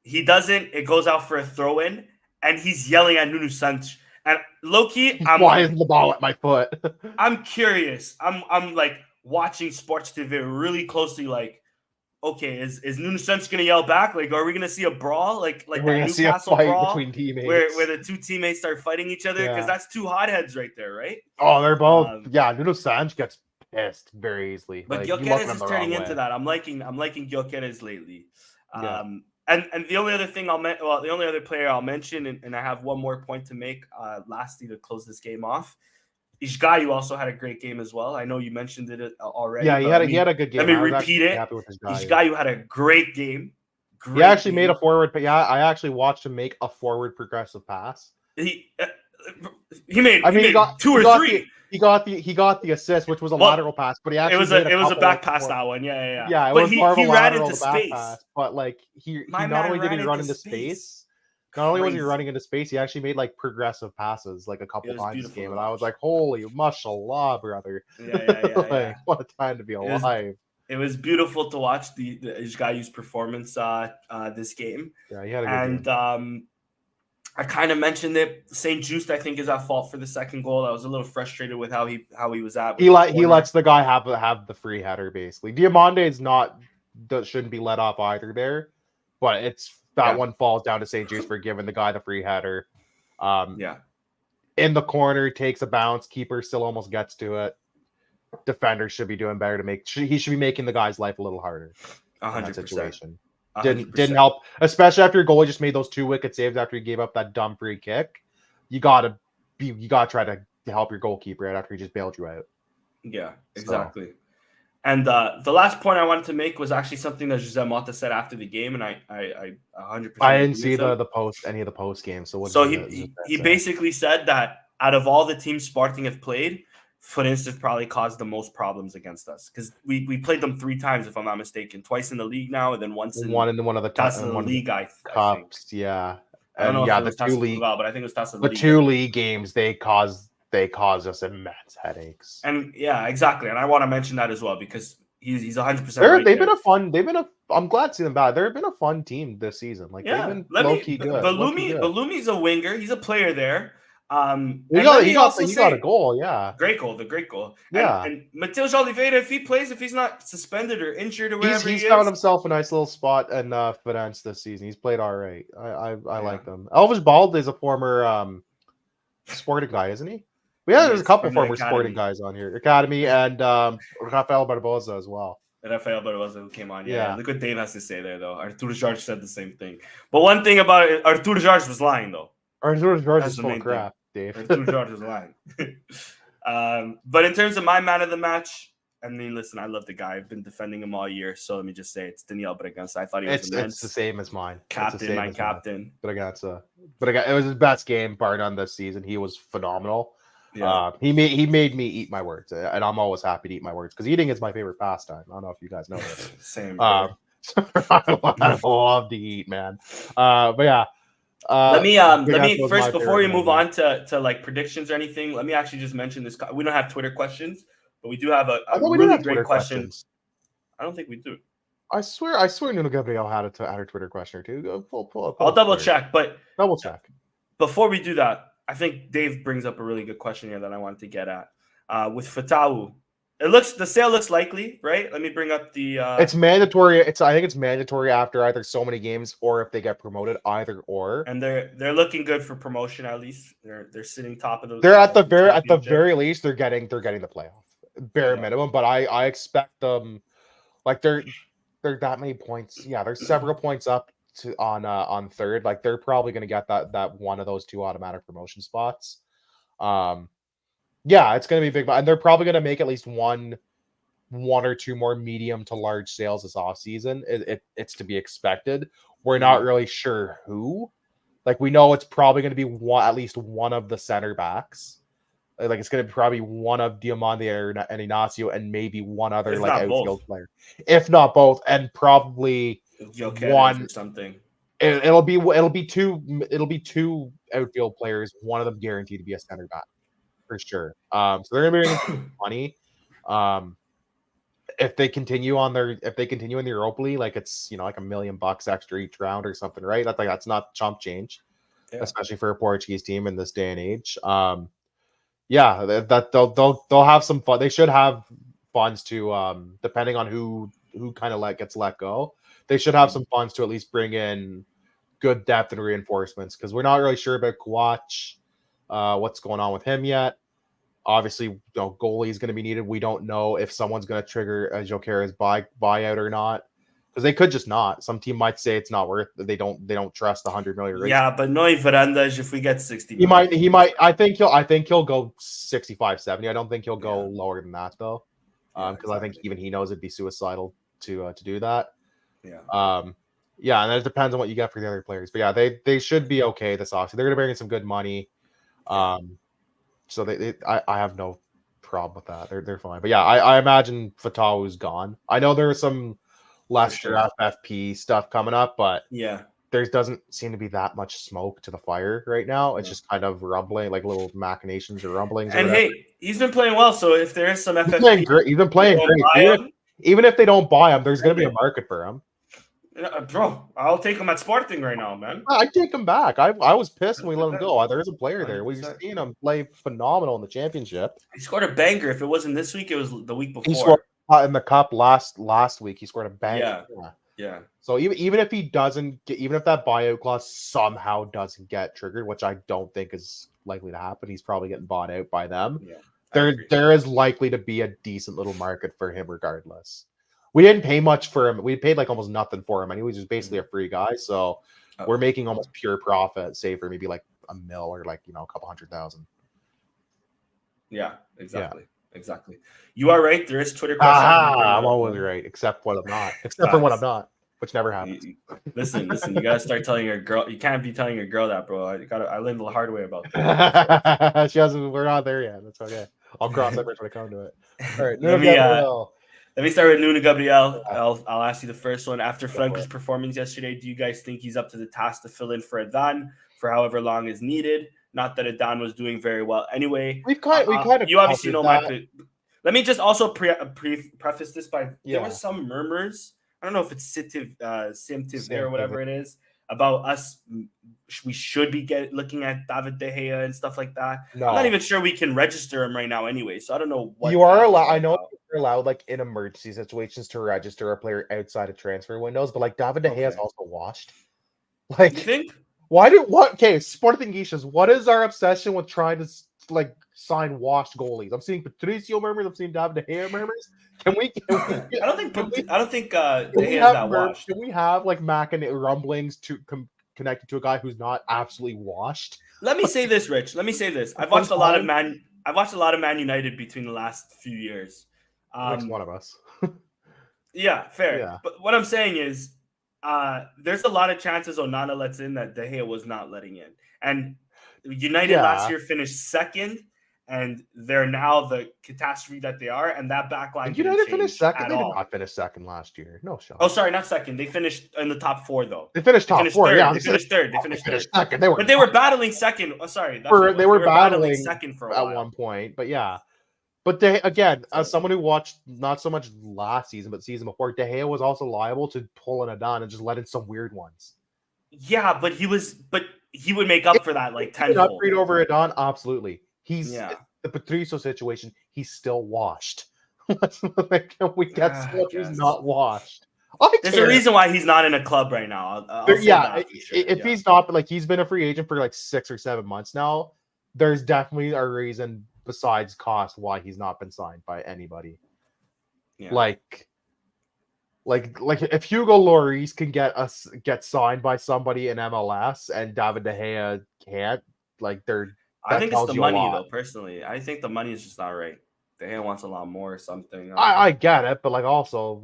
He doesn't. It goes out for a throw-in, and he's yelling at Nuno Santos. And low-key, why isn't the ball at my foot? I'm curious. I'm like watching Sports TV really closely. Like, okay, is Nuno Santos gonna yell back? Like, are we gonna see a brawl? Like We're that gonna see a Newcastle fight brawl between teammates. where the two teammates start fighting each other? Because Yeah. that's two hotheads right there, right? Oh, they're both. Nuno Santos gets pissed very easily. But Like, you look Gyökeres at him is the turning wrong into way. that. I'm liking Gyökeres lately. Yeah. And the only other thing the only other player I'll mention, and I have one more point to make, lastly, to close this game off. Ishgayu also had a great game as well. I know you mentioned it already. Yeah, he had a good game. Let me repeat it. Happy with Ishgayu had a great game. He actually made a forward. Yeah, I actually watched him make a forward progressive pass. He got two or three. He got the assist, which was a lateral pass, but he actually it was a back pass that one. Yeah. Yeah, it was more of a lateral back pass. But like he not only did he run into space, not only was he running into space, he actually made like progressive passes like a couple times this game, and I was like, "Holy mashallah, brother!" Yeah. Like, what a time to be alive. It was beautiful to watch the Ishgayu's performance this game. Yeah, he had a good game. I kind of mentioned it. St. Just, I think, is at fault for the second goal. I was a little frustrated with how he was at. He lets the guy have the free header basically. Diamande's shouldn't be let off either there, but it's that one falls down to St. Just for giving the guy the free header. In the corner, takes a bounce. Keeper still almost gets to it. Defenders should be doing better he should be making the guy's life a little harder. 100%. Situation. Didn't help, especially after your goalie just made those 2 wicked saves after he gave up that dumb free kick. You gotta try to help your goalkeeper right after he just bailed you out. Yeah, exactly. So. And the last point I wanted to make was actually something that Jose Mota said after the game, and I 100%. I didn't see any of the post game. So he basically said that out of all the teams Sporting have played, Farense have probably caused the most problems against us because we played them 3 times, if I'm not mistaken, twice in the league now, and then once in one of the Taça in the league. I think. Yeah, I don't know if it was the 2 league, but I think it was Taça. The league. 2 league games they caused us immense headaches. And yeah, exactly. And I want to mention that as well because he's 100%. I'm glad to see them back. They've been a fun team this season. Like they've been low key good. Balumi's a winger. He's a player there. He got a goal, Great goal. Yeah. And Mateus Oliveira, if he plays, if he's not suspended or injured or whatever, he's found himself a nice little spot in Farense this season. He's played all right. I like them. Elvis Bald is a former Sporting guy, isn't he? There's a couple former Sporting guys on here. Academy and Rafael Barbosa as well. Rafael Barbosa who came on. Yeah. Look what Dave has to say there, though. Artur Jorge said the same thing. But one thing about it, Artur Jorge was lying, though. Artur Jorge is full of crap, Dave. Artur Jorge was lying. But in terms of my man of the match, I mean, listen, I love the guy. I've been defending him all year. So let me just say it's Daniel Bragança. I thought he was immense. It's the same as mine. Captain. Bragança. But it was his best game, bar none, this season. He was phenomenal. Yeah. He made me eat my words, and I'm always happy to eat my words because eating is my favorite pastime. I don't know if you guys know this. Same. I love to eat, man. But yeah. Let me first before we move on to like predictions or anything. Let me actually just mention this. We don't have Twitter questions, but we do have a really great question. I don't think we do. I swear, Nuno Gabriel had a Twitter question or two. Go pull up. I'll double check, but double check before we do that. I think Dave brings up a really good question here that I wanted to get at. With Fatawu, the sale looks likely, right? Let me bring up the. It's mandatory. I think it's mandatory after either so many games or if they get promoted, either or. And they're looking good for promotion at least. They're sitting top of the. They're at the very least they're getting the playoff bare minimum. But I expect them, like they're that many points. Yeah, they're several points up. On third, like they're probably going to get that one of those 2 automatic promotion spots. Yeah, it's going to be big, and they're probably going to make at least one or 2 more medium to large sales this offseason. It's to be expected. We're not really sure who. Like we know it's probably going to be at least one of the center backs. Like it's going to be probably one of Diamande and Ignacio, and maybe one other like outfield player, if not both, and probably. One or something. It'll be two outfield players. One of them guaranteed to be a center back for sure. So they're gonna be money. If they continue in the Europa League, like it's like $1 million extra each round or something, right? That's not chump change, especially for a Portuguese team in this day and age. Yeah, that they'll have some fun. They should have funds to depending on who kind of gets let go. They should have some funds to at least bring in good depth and reinforcements because we're not really sure about Kwach, what's going on with him yet. Obviously, goalie is going to be needed. We don't know if someone's going to trigger a Jokeres buyout or not because they could just not. Some team might say it's not worth. They don't trust the 100 million. Race. Yeah, but knowing Farense, if we get 60, he might. I think he'll go 65, 70. I don't think he'll go lower than that though, because exactly. I think even he knows it'd be suicidal to do that. Yeah. Yeah, and it depends on what you get for the other players. But yeah, they should be okay this offseason. They're going to bring in some good money. So I have no problem with that. They're fine. But yeah, I imagine Fatahu's gone. I know there's some Leicester FFP stuff coming up, but there doesn't seem to be that much smoke to the fire right now. It's just kind of rumbling, like little machinations or rumblings. And hey, he's been playing well. So if there is some FFP, he's been playing great. Even if they don't buy him, there's going to be a market for him. Bro, I'll take him at Sporting right now, man. I'd take him back. I was pissed when we let him go. There's a player there. We've seen him play phenomenal in the championship. He scored a banger. If it wasn't this week, it was the week before. He scored in the cup last week. He scored a banger. Yeah. So even if he doesn't get, even if that buyout clause somehow doesn't get triggered, which I don't think is likely to happen, he's probably getting bought out by them. Yeah, there is likely to be a decent little market for him regardless. We didn't pay much for him. We paid like almost nothing for him, and he was just basically a free guy. So we're making almost pure profit, save for maybe like $1 million or like a couple $100,000. Yeah, exactly. You are right. There is Twitter questions. I'm always right, except when I'm not. Except for when I'm not, which never happens. Listen. You gotta start telling your girl. You can't be telling your girl that, bro. I learned the hard way about that. She hasn't. We're not there yet. That's okay. I'll cross that bridge when I come to it. All right. Let me start with Nuno Gabriel. I'll ask you the first one. After Franco's performance yesterday, do you guys think he's up to the task to fill in for Adan for however long is needed? Not that Adan was doing very well anyway. We kind of you obviously know my. Let me just also preface this by there were some murmurs. I don't know if it's Simtiv or whatever it is about us. We should be looking at David De Gea and stuff like that. No. I'm not even sure we can register him right now anyway. So I don't know what you are allowed. I know you're allowed, like in emergency situations, to register a player outside of transfer windows. But like David De Gea is also washed. Like, you think? Okay, Sporting Geishas, what is our obsession with trying to like sign washed goalies? I'm seeing Patricio murmurs. I'm seeing David De Gea murmurs. Can we I don't think De Gea is that washed. Can we have like rumblings connected to a guy who's not absolutely washed? Let me say this, Rich. I've watched a lot of Man United between the last few years. Makes one of us. Yeah, fair. Yeah. But what I'm saying is, there's a lot of chances Onana lets in that De Gea was not letting in. And United last year finished second, and they're now the catastrophe that they are. And that backline United finished second. They did not finish second last year. No shot. Oh, sorry, not second. They finished in the top four, though. They finished top four. Third. Yeah, they finished third. They finished second. But they were battling second. Oh, sorry, they were battling second for a while. At one point. But yeah. But again, as someone who watched not so much last season, but season before, De Gea was also liable to pull an Adan and just let in some weird ones. Yeah, but he would make up for that like 10. Upgrade over Adan, absolutely. He's the Patricio situation. He's still washed. Can we get someone who's not washed? There's a reason why he's not in a club right now. If he's not, but like he's been a free agent for like 6 or 7 months now, there's definitely a reason besides cost why he's not been signed by anybody. Yeah. Like if Hugo Lloris can get signed by somebody in MLS and David De Gea can't, I think it's the money though, personally. I think the money is just not right. De Gea wants a lot more or something. I get it, but also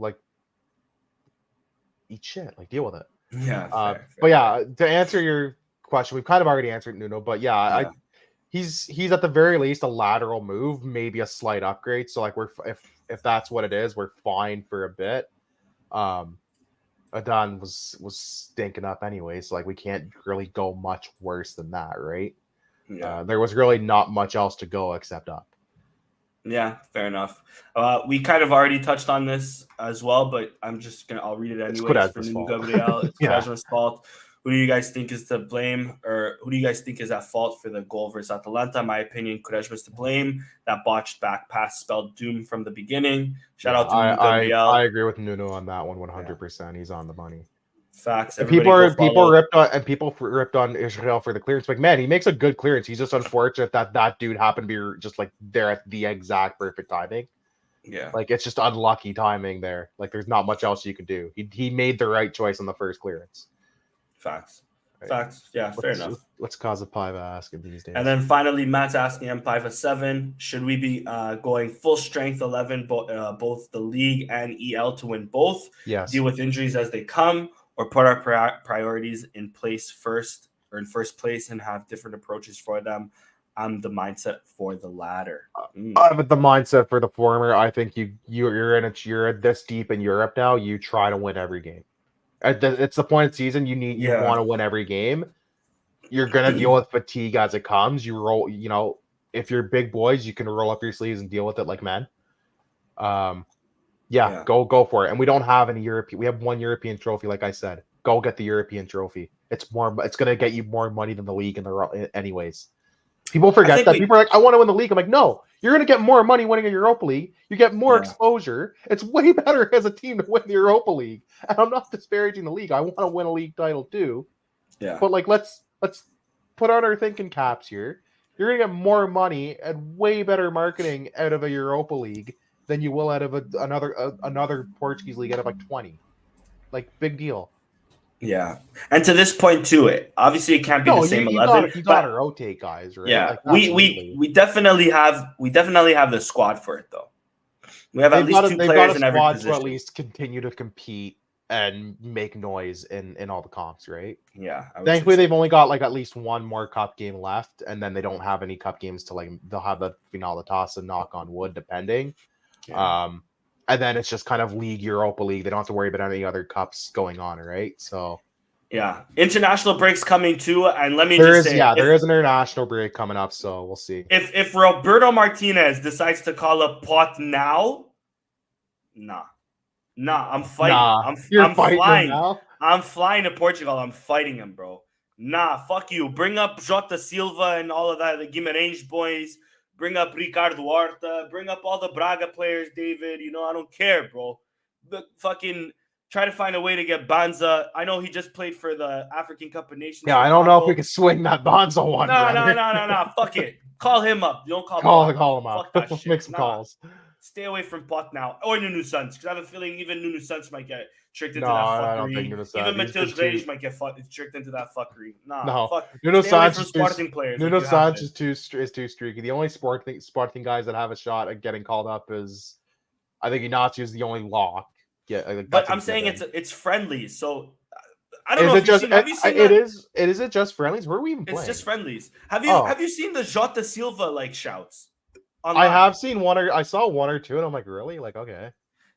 eat shit, deal with it. Yeah. Fair. But yeah, to answer your question, we've kind of already answered Nuno, but yeah. He's at the very least a lateral move, maybe a slight upgrade. So we're if that's what it is, we're fine for a bit. Adan was stinking up anyway, so we can't really go much worse than that, right? Yeah. There was really not much else to go except up. Yeah, fair enough. We kind of already touched on this as well, but I'll read it anyway. It's Quadrasma's fault. Gabriel. It's Quadrasma's fault. Who do you guys think is to blame, or who do you guys think is at fault for the goal versus Atalanta? In my opinion, Quaresma's to blame. That botched back pass spelled doom from the beginning. Shout out to Nuno Gabriel. I agree with Nuno on that one 100%. He's on the money. Facts. And people ripped on Israel for the clearance. Like, man, he makes a good clearance. He's just unfortunate that dude happened to be just like there at the exact perfect timing. Yeah, like it's just unlucky timing there. Like, there's not much else you can do. He made the right choice on the first clearance. Facts. Facts. Yeah, fair enough. Let's cause a Paiva asking these days. And then finally, Matt's asking M5 7. Should we be going full strength 11, both the league and EL to win both? Yes. Deal with injuries as they come, or put our priorities in place first or in first place and have different approaches for them? I'm the mindset for the latter. I'm the mindset for the former. I think you're this deep in Europe now. You try to win every game. It's the point of the season. You want to win every game. You're gonna deal with fatigue as it comes. You roll. If you're big boys, you can roll up your sleeves and deal with it like men. Go for it. And we don't have any European. We have one European trophy, like I said. Go get the European trophy. It's gonna get you more money than the league anyways. People forget that. People are like, I want to win the league. I'm like, no, you're going to get more money winning a Europa League. You get more exposure. It's way better as a team to win the Europa League. And I'm not disparaging the league. I want to win a league title too. Yeah. But like, let's put on our thinking caps here. You're going to get more money and way better marketing out of a Europa League than you will out of another Portuguese league out of like 20. Like, big deal. Yeah, and to this point too, obviously it can't be the same 11. You got to rotate guys, right? Yeah, like, we definitely have the squad for it though. We have at least two players in every position to at least continue to compete and make noise in all the comps, right? Yeah. Thankfully, they've only got like at least one more cup game left, and then they don't have any cup games to they'll have the Finalitas, knock on wood, depending. Yeah. And then it's just kind of league, Europa League. They don't have to worry about any other cups going on, right? So, yeah, international breaks coming too. And let me there is an international break coming up, so we'll see. If Roberto Martinez decides to call up Pot now, nah, I'm fighting. I'm flying. Now? I'm flying to Portugal. I'm fighting him, bro. Nah, fuck you. Bring up Jota Silva and all of that, the Guimarães boys. Bring up Ricardo Horta. Bring up all the Braga players, David. I don't care, bro. But fucking try to find a way to get Banza. I know he just played for the African Cup of Nations. Yeah, I don't know if we can swing that Banza one. No. Fuck it. Call him up. You don't call him up. Fuck that shit. Make some calls. Stay away from Pot now. Or Nuno Santos, because I have a feeling even Nuno Santos might get tricked into that fuckery. I don't think Nuno Santos. Even Matheus Reis might get tricked into that fuckery. No. Nuno Santos is too streaky. The only Sporting guys that have a shot at getting called up is, I think Inácio is the only lock. Yeah, but I'm saying it's friendlies. So I don't know. Have you seen Is it just friendlies? Where are we even playing? It's just friendlies. Have you seen the Jota Silva shouts? Online? I have seen I saw one or two, and I'm like, really? Like, okay.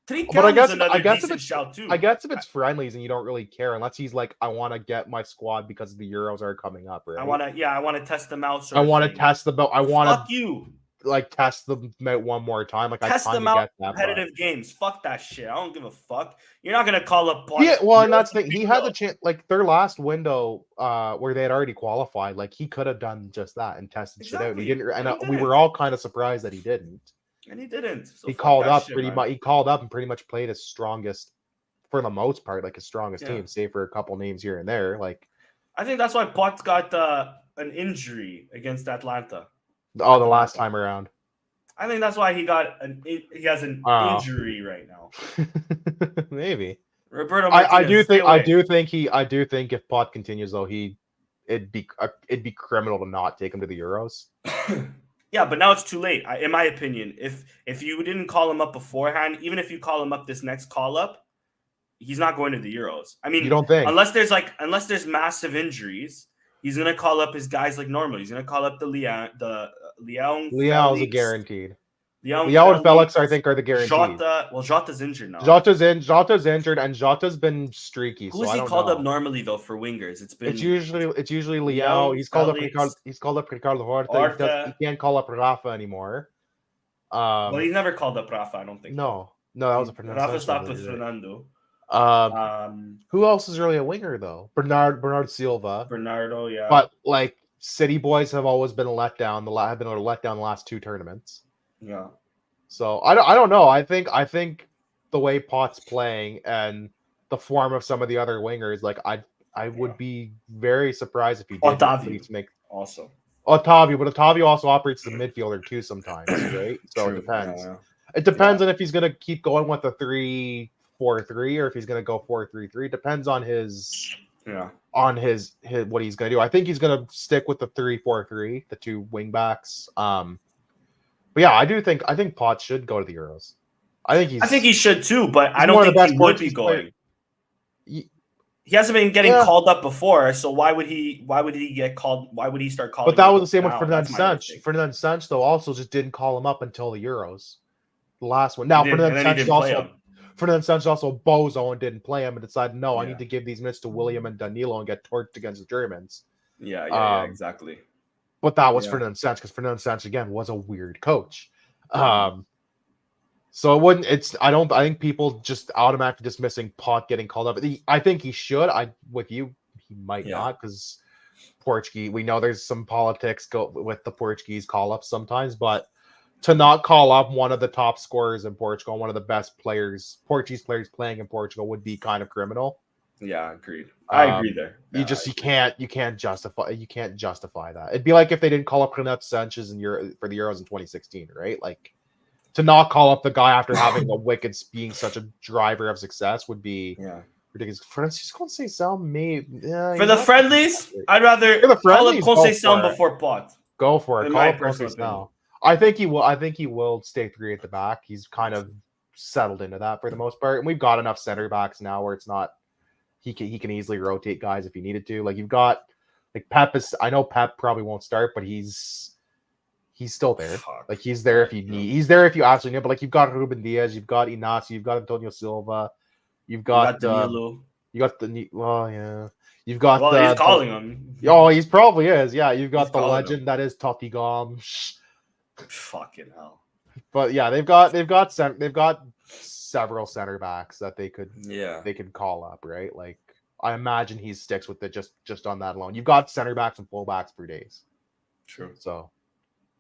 But I guess if it's friendlies and you don't really care, unless he's like, I want to get my squad because the Euros are coming up, right? I want to test them out. I want to test them out. I want to fuck you. Like, test them out one more time. Like, test them out. Competitive games. Fuck that shit. I don't give a fuck. You're not gonna call up. Yeah, well, and that's the thing. He had the chance. Like, their last window, where they had already qualified. Like, he could have done just that and tested shit out. And he didn't. And we were all kind of surprised that he didn't. And he didn't. So he called up pretty much. He called up and pretty much played his strongest, for the most part, like his strongest team, save for a couple names here and there. Like, I think that's why Potts got an injury against Atalanta. Oh, the last time around. I think that's why he has an injury right now. Maybe. Roberto Martinez, I do think if Pot continues though, it'd be criminal to not take him to the Euros. Yeah, but now it's too late. In my opinion, if you didn't call him up beforehand, even if you call him up this next call up, he's not going to the Euros. I mean, you don't think? Unless there's massive injuries, he's gonna call up his guys like normal. He's gonna call up the Leão. Leão's a guaranteed. Leão and Felix, I think, are the guaranteed. Jota's injured now. Jota's injured, and Jota's been streaky. Who is he called up normally though for wingers? It's usually Leão. He's called up Ricardo Horta. He can't call up Rafa anymore. Well, he's never called up Rafa. I don't think. No, that was a pronunciation. Rafa stopped with Fernando. Who else is really a winger though? Bernard Silva. Bernardo, yeah. But like City boys have always been a letdown. Have been a letdown the last 2 tournaments. Yeah. So I don't know. I think the way Pot's playing and the form of some of the other wingers, like I would be very surprised if he did at least make also Otavio, but Otavio also operates as a midfielder too sometimes, right? So it depends. Yeah. It depends on if he's gonna keep going with the 3-4-3 or if he's gonna go 4-3-3. Depends on his what he's gonna do. I think he's gonna stick with the 3-4-3, the 2 wing backs. But yeah, I think Potts should go to the Euros. I think he should too, but I don't think he would be going. He hasn't been getting called up before, so why would he get called? Why would he start calling? But that was the same with Fernand Sanch. Fernand Sanch though also just didn't call him up until the Euros, the last one. Now Fernand Sanch also bozo and didn't play him and decided I need to give these minutes to William and Danilo and get torched against the Germans. Yeah, exactly. But that was Fernand Sanch because Fernand Sanch again was a weird coach. So it wouldn't. I think people just automatically dismissing Pot getting called up. I think he should. He might not because Portuguese. We know there's some politics go with the Portuguese call ups sometimes, but to not call up one of the top scorers in Portugal, one of the best Portuguese players playing in Portugal, would be kind of criminal. Yeah, agreed. I agree there. You can't justify that. It'd be like if they didn't call up Renato Sanchez for the Euros in 2016, right? Like. To not call up the guy after having a wicked being such a driver of success would be ridiculous. Francisco Conceição for the friendlies, I'd rather call up Conceição before Pot. Go for it. Call up Conceição. I think he will stay 3 at the back. He's kind of settled into that for the most part, and we've got enough center backs now where it's not. He can easily rotate guys if he needed to. Like you've got like Pep is. I know Pep probably won't start, but he's still there. Like he's there if you need. He's there if you absolutely need. But like you've got Ruben Diaz, you've got Inácio, you've got Antonio Silva, you've got Danilo. You've got he's calling him. Oh, he probably is. Yeah, you've got the legend that is Totti Gomes. Fucking hell. But yeah, they've got several center backs that they could call up, right? Like I imagine he sticks with it just on that alone. You've got center backs and full backs for days. True. So.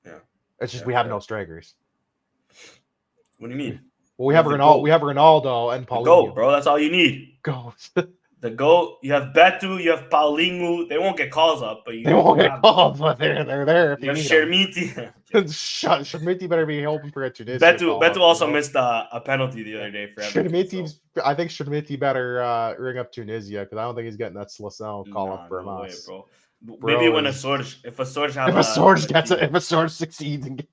Yeah, it's just we have no strikers. What do you mean? Well, we have Ronaldo and Paulinho. Go, bro. That's all you need. Go. The goat. You have Betu. You have Paulinho. They won't get calls up, but they won't get calls. But they're there. You have Shermiti. Shermiti better be hoping for a Tunisia. Betu also missed a penalty the other day for Everton. I think Shermiti better ring up Tunisia because I don't think he's getting that Slasel call up for us. Bro. Maybe when if a Sorge succeeds and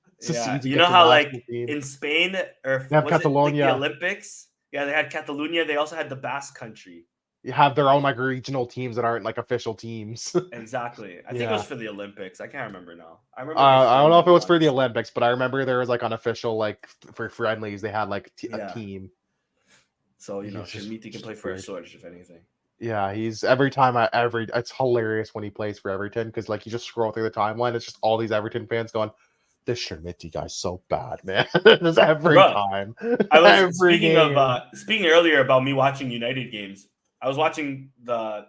you know how like in Spain or they have Catalonia, the Olympics, they had Catalonia. They also had the Basque Country. You have their own like regional teams that aren't like official teams. Exactly. I think it was for the Olympics. I can't remember now. I don't know if it was for the Olympics, but I remember there was like unofficial like for friendlies they had like a team. So Shermiti can play for a Sorge if anything. Yeah, he's it's hilarious when he plays for Everton because like you just scroll through the timeline, it's just all these Everton fans going, "This Shermiti guy's so bad, man." Just every time. I was speaking earlier about me watching United games. I was watching the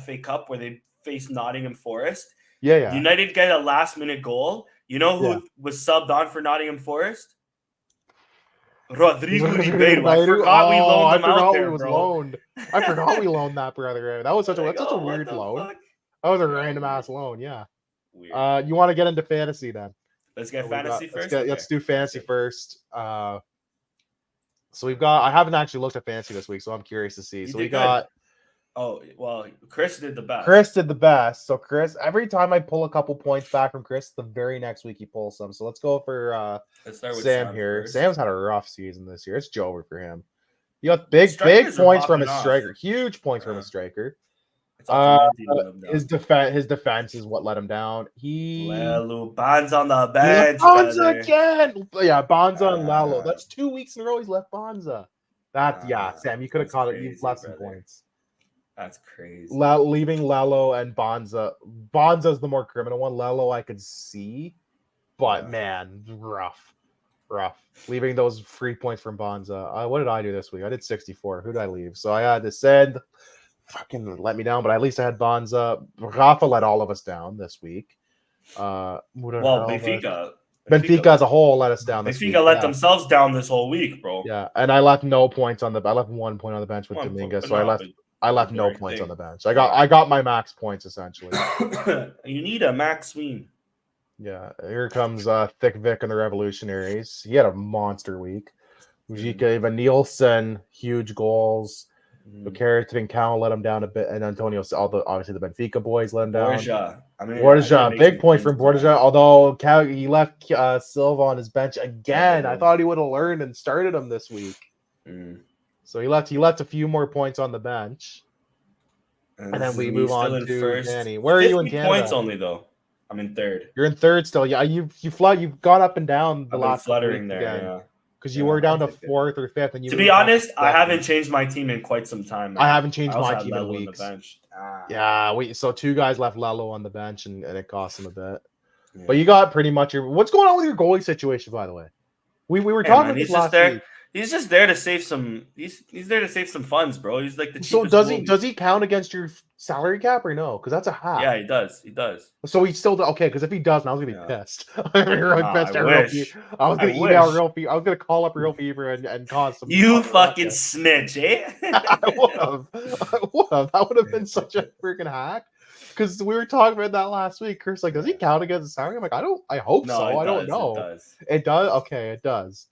FA Cup where they faced Nottingham Forest. Yeah. United get a last minute goal. You know who was subbed on for Nottingham Forest? Rodrigo Ribeiro. I forgot we loaned him out there, bro. I forgot we loaned that brother. That was such a weird loan. That was a random ass loan. Yeah. Weird. You want to get into fantasy then? Let's get fantasy first. Let's do fantasy first. So we've got. I haven't actually looked at fantasy this week, so I'm curious to see. So we got. Oh well, Chris did the best. So Chris, every time I pull a couple points back from Chris, the very next week he pulls some. So let's go for Sam here. First. Sam's had a rough season this year. It's Jover for him. You got big points from his striker. Huge points from his striker. His defense is what let him down. Bonds on the bench. Bonza again. Yeah, Bonza and Lalo. That's 2 weeks in a row he's left Bonza. Sam, you could have caught it. You've left some points. That's crazy. Leaving Lalo and Bonza. Bonza's the more criminal one. Lalo I could see, but man, rough. Rough. Leaving those free points from Bonza. What did I do this week? I did 64. Who did I leave? So I had to send. Fucking let me down, but at least I had Bonza. Rafa let all of us down this week. Well, Benfica as a whole let us down this week. Benfica let themselves down this whole week, bro. Yeah, and I left no points on the. I left 1 point on the bench with Dominguez, so I left no points on the bench. I got my max points essentially. You need a max win. Yeah, here comes Thick Vic and the Revolutionaries. He had a monster week. Ujika, Van Nielsen, huge goals. Bukarit and Cal let him down a bit, and Antonio, obviously the Benfica boys let him down. Borja, big point from Borja. Although he left Silva on his bench again. I thought he would have learned and started him this week. So he left a few more points on the bench. And then we move on to Danny. Where are you in Canada? Points only though. I'm in third. You're in third still. Yeah, you've gone up and down the last fluttering there again. Because you were down to fourth or fifth, and to be honest, I haven't changed my team in quite some time. Man. I haven't changed my team in weeks. Yeah, so 2 guys left Lello on the bench, and it cost him a bit. Yeah. But you got pretty much what's going on with your goalie situation, by the way? We were talking about this last week. He's just there to save some. He's there to save some funds, bro. He's like the cheapest. So does he count against your salary cap or no? Because that's a half. Yeah, he does. So he still okay. Because if he doesn't, I was gonna be pissed. I was gonna call up Real Fever and cause some. You fucking snitch, eh? I would have. That would have been such a freaking hack. Because we were talking about that last week. Chris like, does he count against the salary? I'm like, I hope so. I don't know. It does. Okay, it does.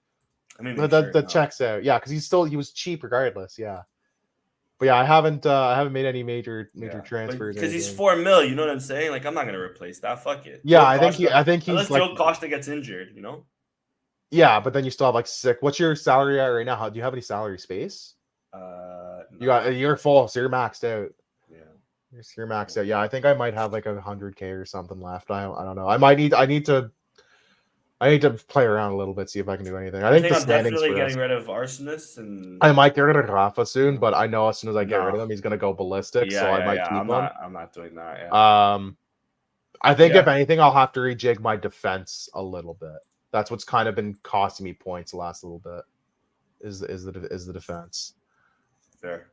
I mean, that checks out. Yeah, because he was cheap regardless. Yeah, but yeah, I haven't made any major transfers because he's $4 million. You know what I'm saying? Like, I'm not gonna replace that. Fuck it. Yeah, I think he's unless Joe Costa gets injured. You know. Yeah, but then you still have like sick. What's your salary at right now? Do you have any salary space? No. You're full, so you're maxed out. Yeah, you're maxed out. Yeah, I think I might have like 100K or something left. I don't know. I need to play around a little bit, see if I can do anything. I think I'm definitely getting rid of Arsonist, and I might get rid of Rafa soon, but I know as soon as I get rid of him, he's gonna go ballistic. So I might keep him. I'm not doing that. Yeah. I think if anything, I'll have to rejig my defense a little bit. That's what's kind of been costing me points the last little bit. Is the defense. Fair.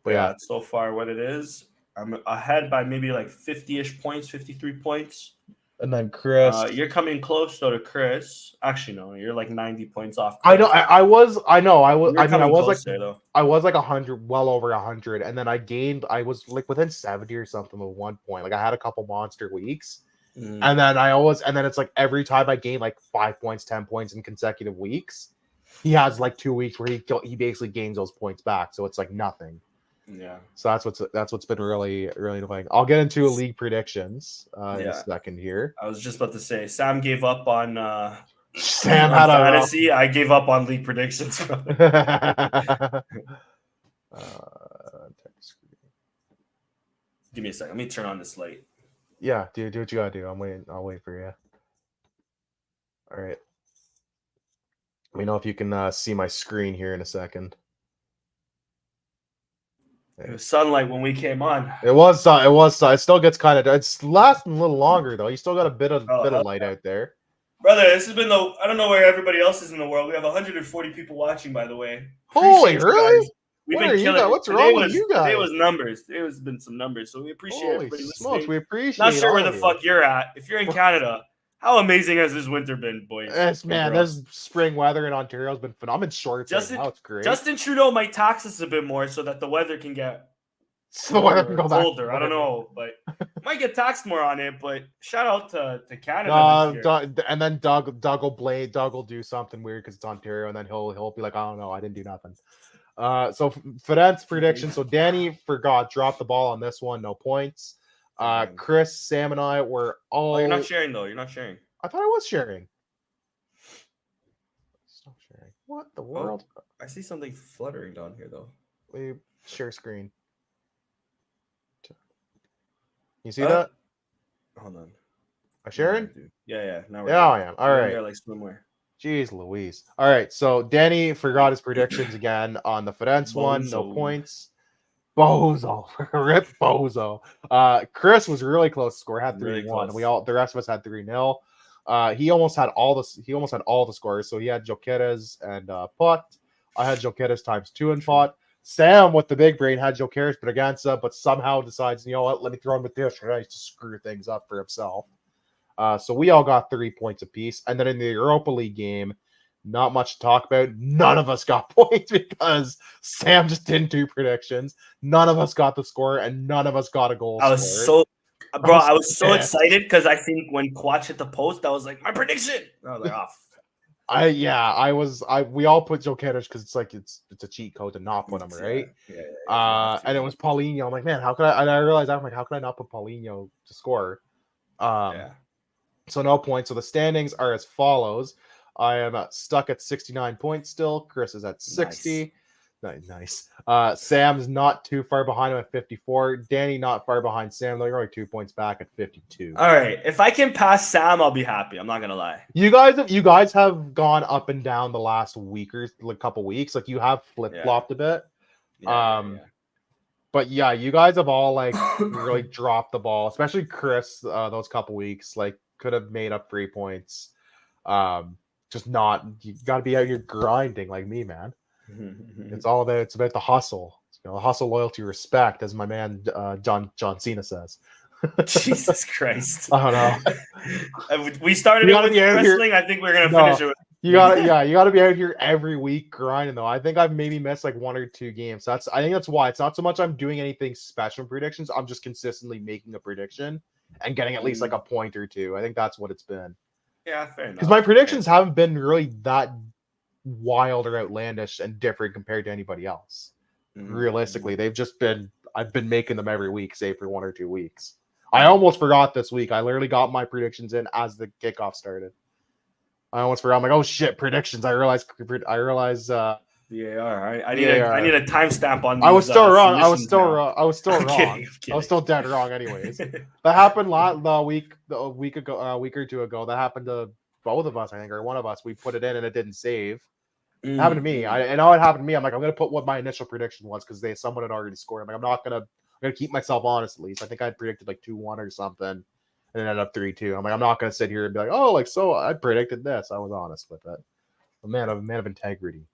But yeah, so far what it is, I'm ahead by maybe like 50-ish points, 53 points. And then Chris, you're coming close though to Chris. Actually, no, you're like 90 points off. Chris. I was like 100, well over 100, and then I was like within 70 or something at one point. Like I had a couple monster weeks, and then it's like every time I gain like 5 points, 10 points in consecutive weeks, he has like 2 weeks where he basically gains those points back. So it's like nothing. Yeah. So that's what's been really annoying. I'll get into league predictions in a second here. I was just about to say Sam gave up on Sam had fantasy. I gave up on league predictions. Give me a second. Let me turn on this light. Yeah, do what you gotta do. I'll wait for you. All right. Let me know if you can see my screen here in a second. It was sunlight when we came on. It was. It still gets kind of. It's lasting a little longer though. You still got a bit of light out there, brother. This has been I don't know where everybody else is in the world. We have 140 people watching, by the way. Holy, really? We've been killing. What's wrong with you guys? Today was numbers. There has been some numbers, so we appreciate everybody listening. We appreciate. Not sure where the fuck you're at. If you're in Canada, how amazing has this winter been, boys? Yes, man. This spring weather in Ontario has been phenomenal. I'm in shorts right now. It's great. Justin Trudeau might tax us a bit more so that the weather can get go colder. I don't know, but might get taxed more on it. But shout out to Canada. And then Doug will do something weird because it's Ontario, and then he'll be like, I don't know, I didn't do nothing. So Farense prediction. So Danny dropped the ball on this one, no points. Chris, Sam, and I were all. Oh, you're not sharing though. You're not sharing. I thought I was sharing. Stop sharing. What the world? Oh, I see something fluttering down here though. We share screen. You see that? Hold on. I sharing? Yeah. Now I am. All right. Like swimwear. Jeez Louise. All right. So Danny forgot his predictions again on the Farense one. No points. Bozo. Rip Bozo. Chris was really close to score. Had 3-1. The rest of us had 3-0. He almost had all the scores. So he had Jokeres and Pot. I had Jokeres times 2 in Pot. Sam with the big brain had Jokeres Braganza, but somehow decides, you know what, let me throw in with this right to screw things up for himself. So we all got 3 points apiece. And then in the Europa League game, not much to talk about. None of us got points because Sam just didn't do predictions. None of us got the score, and none of us got a goal. I was so excited because I think when Quatch hit the post, I was like, my prediction. I was like, we all put Jokeres because it's like it's a cheat code to not put him, right? Yeah. And it was Paulinho. I'm like, man, how could I? And I realized I'm like, how could I not put Paulinho to score? So no points. So the standings are as follows. I am stuck at 69 points still. Chris is at 60. Nice. Sam's not too far behind him at 54. Danny not far behind Sam. They're only 2 points back at 52. All right. If I can pass Sam, I'll be happy. I'm not gonna lie. You guys have gone up and down the last week or like couple weeks. Like you have flip-flopped a bit. But yeah, you guys have all like really dropped the ball, especially Chris. Those couple weeks, like could have made up 3 points. Just not. You got to be out here grinding like me, man. It's about the hustle. You know, hustle, loyalty, respect, as my man John Cena says. Jesus Christ! I don't know. We started it with wrestling. I think we're gonna finish it with. You gotta be out here every week grinding though. I think I've maybe missed like 1 or 2 games. I think that's why. It's not so much I'm doing anything special predictions. I'm just consistently making a prediction and getting at least like a point or 2. I think that's what it's been. Yeah, fair enough. Because my predictions haven't been really that wild or outlandish and different compared to anybody else. Realistically, they've just been. I've been making them every week, save for 1 or 2 weeks. I almost forgot this week. I literally got my predictions in as the kickoff started. I almost forgot. I'm like, oh shit, predictions. I realized. VAR. I need a timestamp on. I was still wrong. I was still wrong. I'm I was still dead wrong. Anyways, that happened a week or 2 ago. That happened to both of us, I think, or one of us. We put it in and it didn't save. It happened to me. I know it happened to me. I'm like, I'm gonna put what my initial prediction was because someone had already scored. I'm like, I'm gonna keep myself honest at least. I think I predicted like 2-1 or something. And it ended up 3-2. I'm like, I'm not going to sit here and be like, oh, like, so I predicted this. I was honest with it. A man of integrity.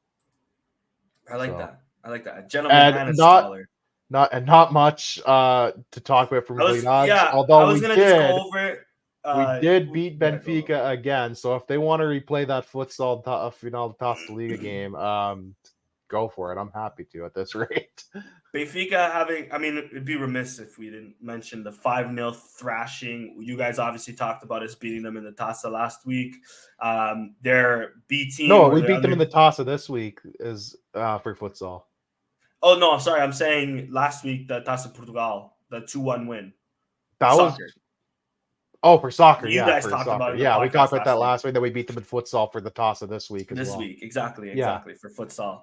I like that. A gentleman and a scholar. Not much to talk about from Leonage. Although we did beat Benfica again. So if they want to replay that futsal final Taça Liga game, go for it. I'm happy to at this rate. Benfica it'd be remiss if we didn't mention the 5-0 thrashing. You guys obviously talked about us beating them in the Taça last week. Their B team. No, we beat them in the Taça this week is for futsal. Oh, no, I'm sorry. I'm saying last week, the Taça Portugal, the 2-1 win. That soccer. For soccer. You guys talked about it. Yeah, we talked about that last week. That we beat them in futsal for the Taça this week. Exactly, for futsal.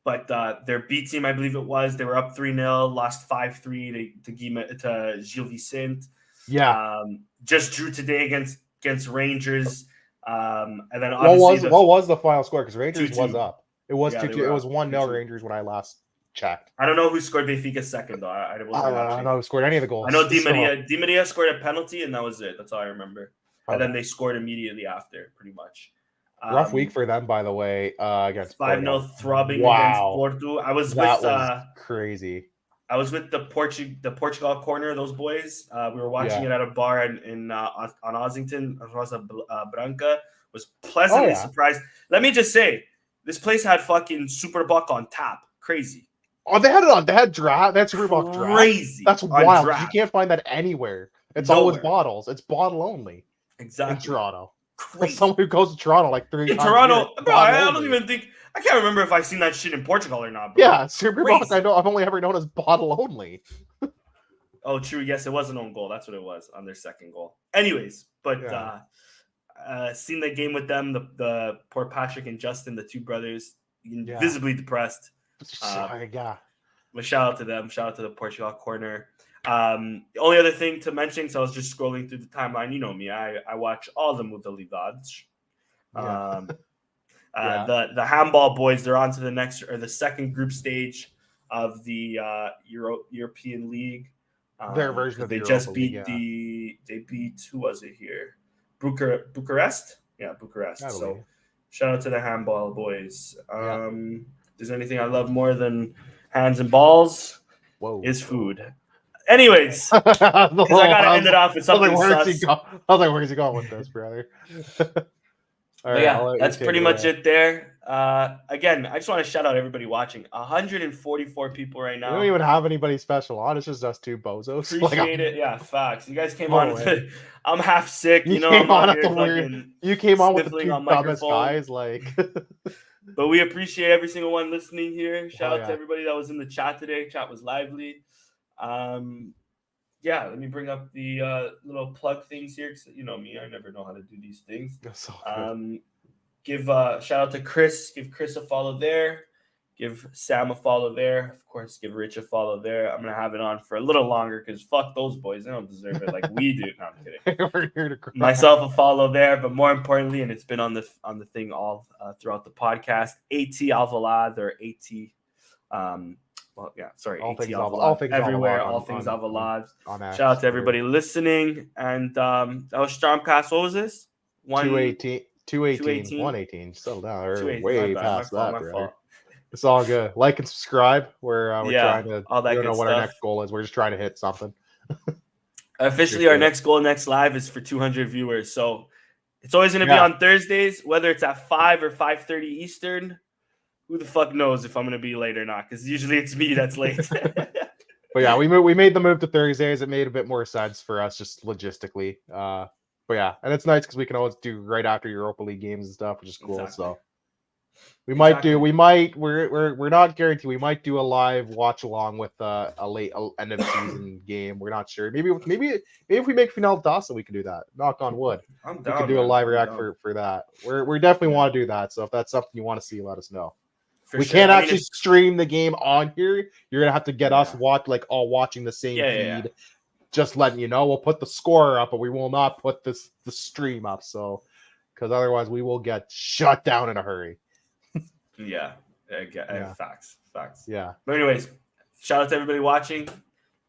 But their B team, I believe it was, they were up 3-0, lost 5-3 to Gil Vicente. Yeah. Just drew today against Rangers. And then obviously what was the final score? Because Rangers 2-2. Was up. It was 2-2. It was 1-0 Rangers when I last checked. I don't know who scored Benfica's second though. I don't know who scored any of the goals. I know Di Maria scored a penalty, and that was it. That's all I remember. And then they scored immediately after, pretty much. Rough week for them, by the way. Against 5-0 throbbing against Porto. Crazy. I was with the Portugal corner. Those boys. We were watching it at a bar on Ossington. Rosa Branca. Was pleasantly surprised. Let me just say, this place had fucking Superbuck on tap. Crazy. Oh, they had it on. They had draft. That's Superbuck draft. Crazy. That's wild. You can't find that anywhere. It's always bottles. It's bottle only. Exactly. In Toronto. Crazy. Someone who goes to Toronto like 3 times. In Toronto, bro, I don't even think. I can't remember if I've seen that shit in Portugal or not, bro. Yeah, Superbuck. I know. I've only ever known as bottle only. Oh, true. Yes, it was an own goal. That's what it was on their second goal. Anyways, but seen the game with them, the poor Patrick and Justin, the two brothers, visibly depressed. But shout out to them. Shout out to the Portugal corner. The only other thing to mention, so I was just scrolling through the timeline. You know me, I watch all the modalidades. The handball boys, they're on to the next or the second group stage of the European League. Their version of they the just Europa beat League, they beat who was it here? Bucharest. Yeah, Bucharest. I So believe. shout out to the handball boys. Yeah. There's anything I love more than hands and balls Whoa. is food. Anyways, because I gotta end it off with something sus. I was like, where's he going with this, brother? All right, Yeah, that's pretty much it there. Again, I just want to shout out everybody watching. 144 people right now. We don't even have anybody special on. It's just us two bozos. Appreciate it. Yeah, facts. You guys came on. I'm half sick. You know, came I'm on out at here the weird. fucking You came on with the sniffling two on dumbest microphone. guys. Like, but we appreciate every single one listening here. Shout out yeah. to everybody that was in the chat today. Chat was lively. Yeah, let me bring up the little plug things here. Cause you know me, I never know how to do these things. So give shout out to Chris. Give Chris a follow there. Give Sam a follow there. Of course, give Rich a follow there. I'm gonna have it on for a little longer because fuck those boys. They don't deserve it like we do. No, I'm kidding. We're here to cry. Myself a follow there, but more importantly, and it's been on the thing all throughout the podcast. AT Alvalade or AT. Well, yeah, sorry. All AT things Alvalade. all things everywhere. Alvalade all things Alvalade. Shout out to everybody listening. And that was Strompcast. What was this? 218, 118. Settle down. We're way past that, brother. It's all good. Like and subscribe. We're trying to. All that we don't know what stuff. our next goal is. We're just trying to hit something. Officially, our next goal, next live, is for 200 viewers. So it's always going to be on Thursdays, whether it's at 5 or 5:30 Eastern. Who the fuck knows if I'm going to be late or not? Because usually it's me that's late. But yeah, we made the move to Thursdays. It made a bit more sense for us just logistically. But yeah, and it's nice because we can always do right after Europa League games and stuff, which is cool. Exactly. So we're not guaranteed. We might do a live watch along with a late end of season game. We're not sure. Maybe if we make Final Dawson, we can do that. Knock on wood. I'm down, we can do a live react for that. We definitely want to do that. So if that's something you want to see, let us know. We can't actually stream the game on here. You're gonna have to get us all watching the same feed. Just letting you know, we'll put the score up, but we will not put the stream up. So, because otherwise we will get shut down in a hurry. Facts. Yeah. But anyways, shout out to everybody watching.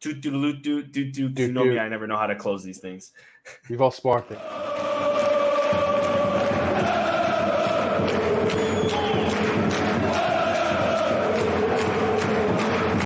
You know me, I never know how to close these things. We've all sparked it.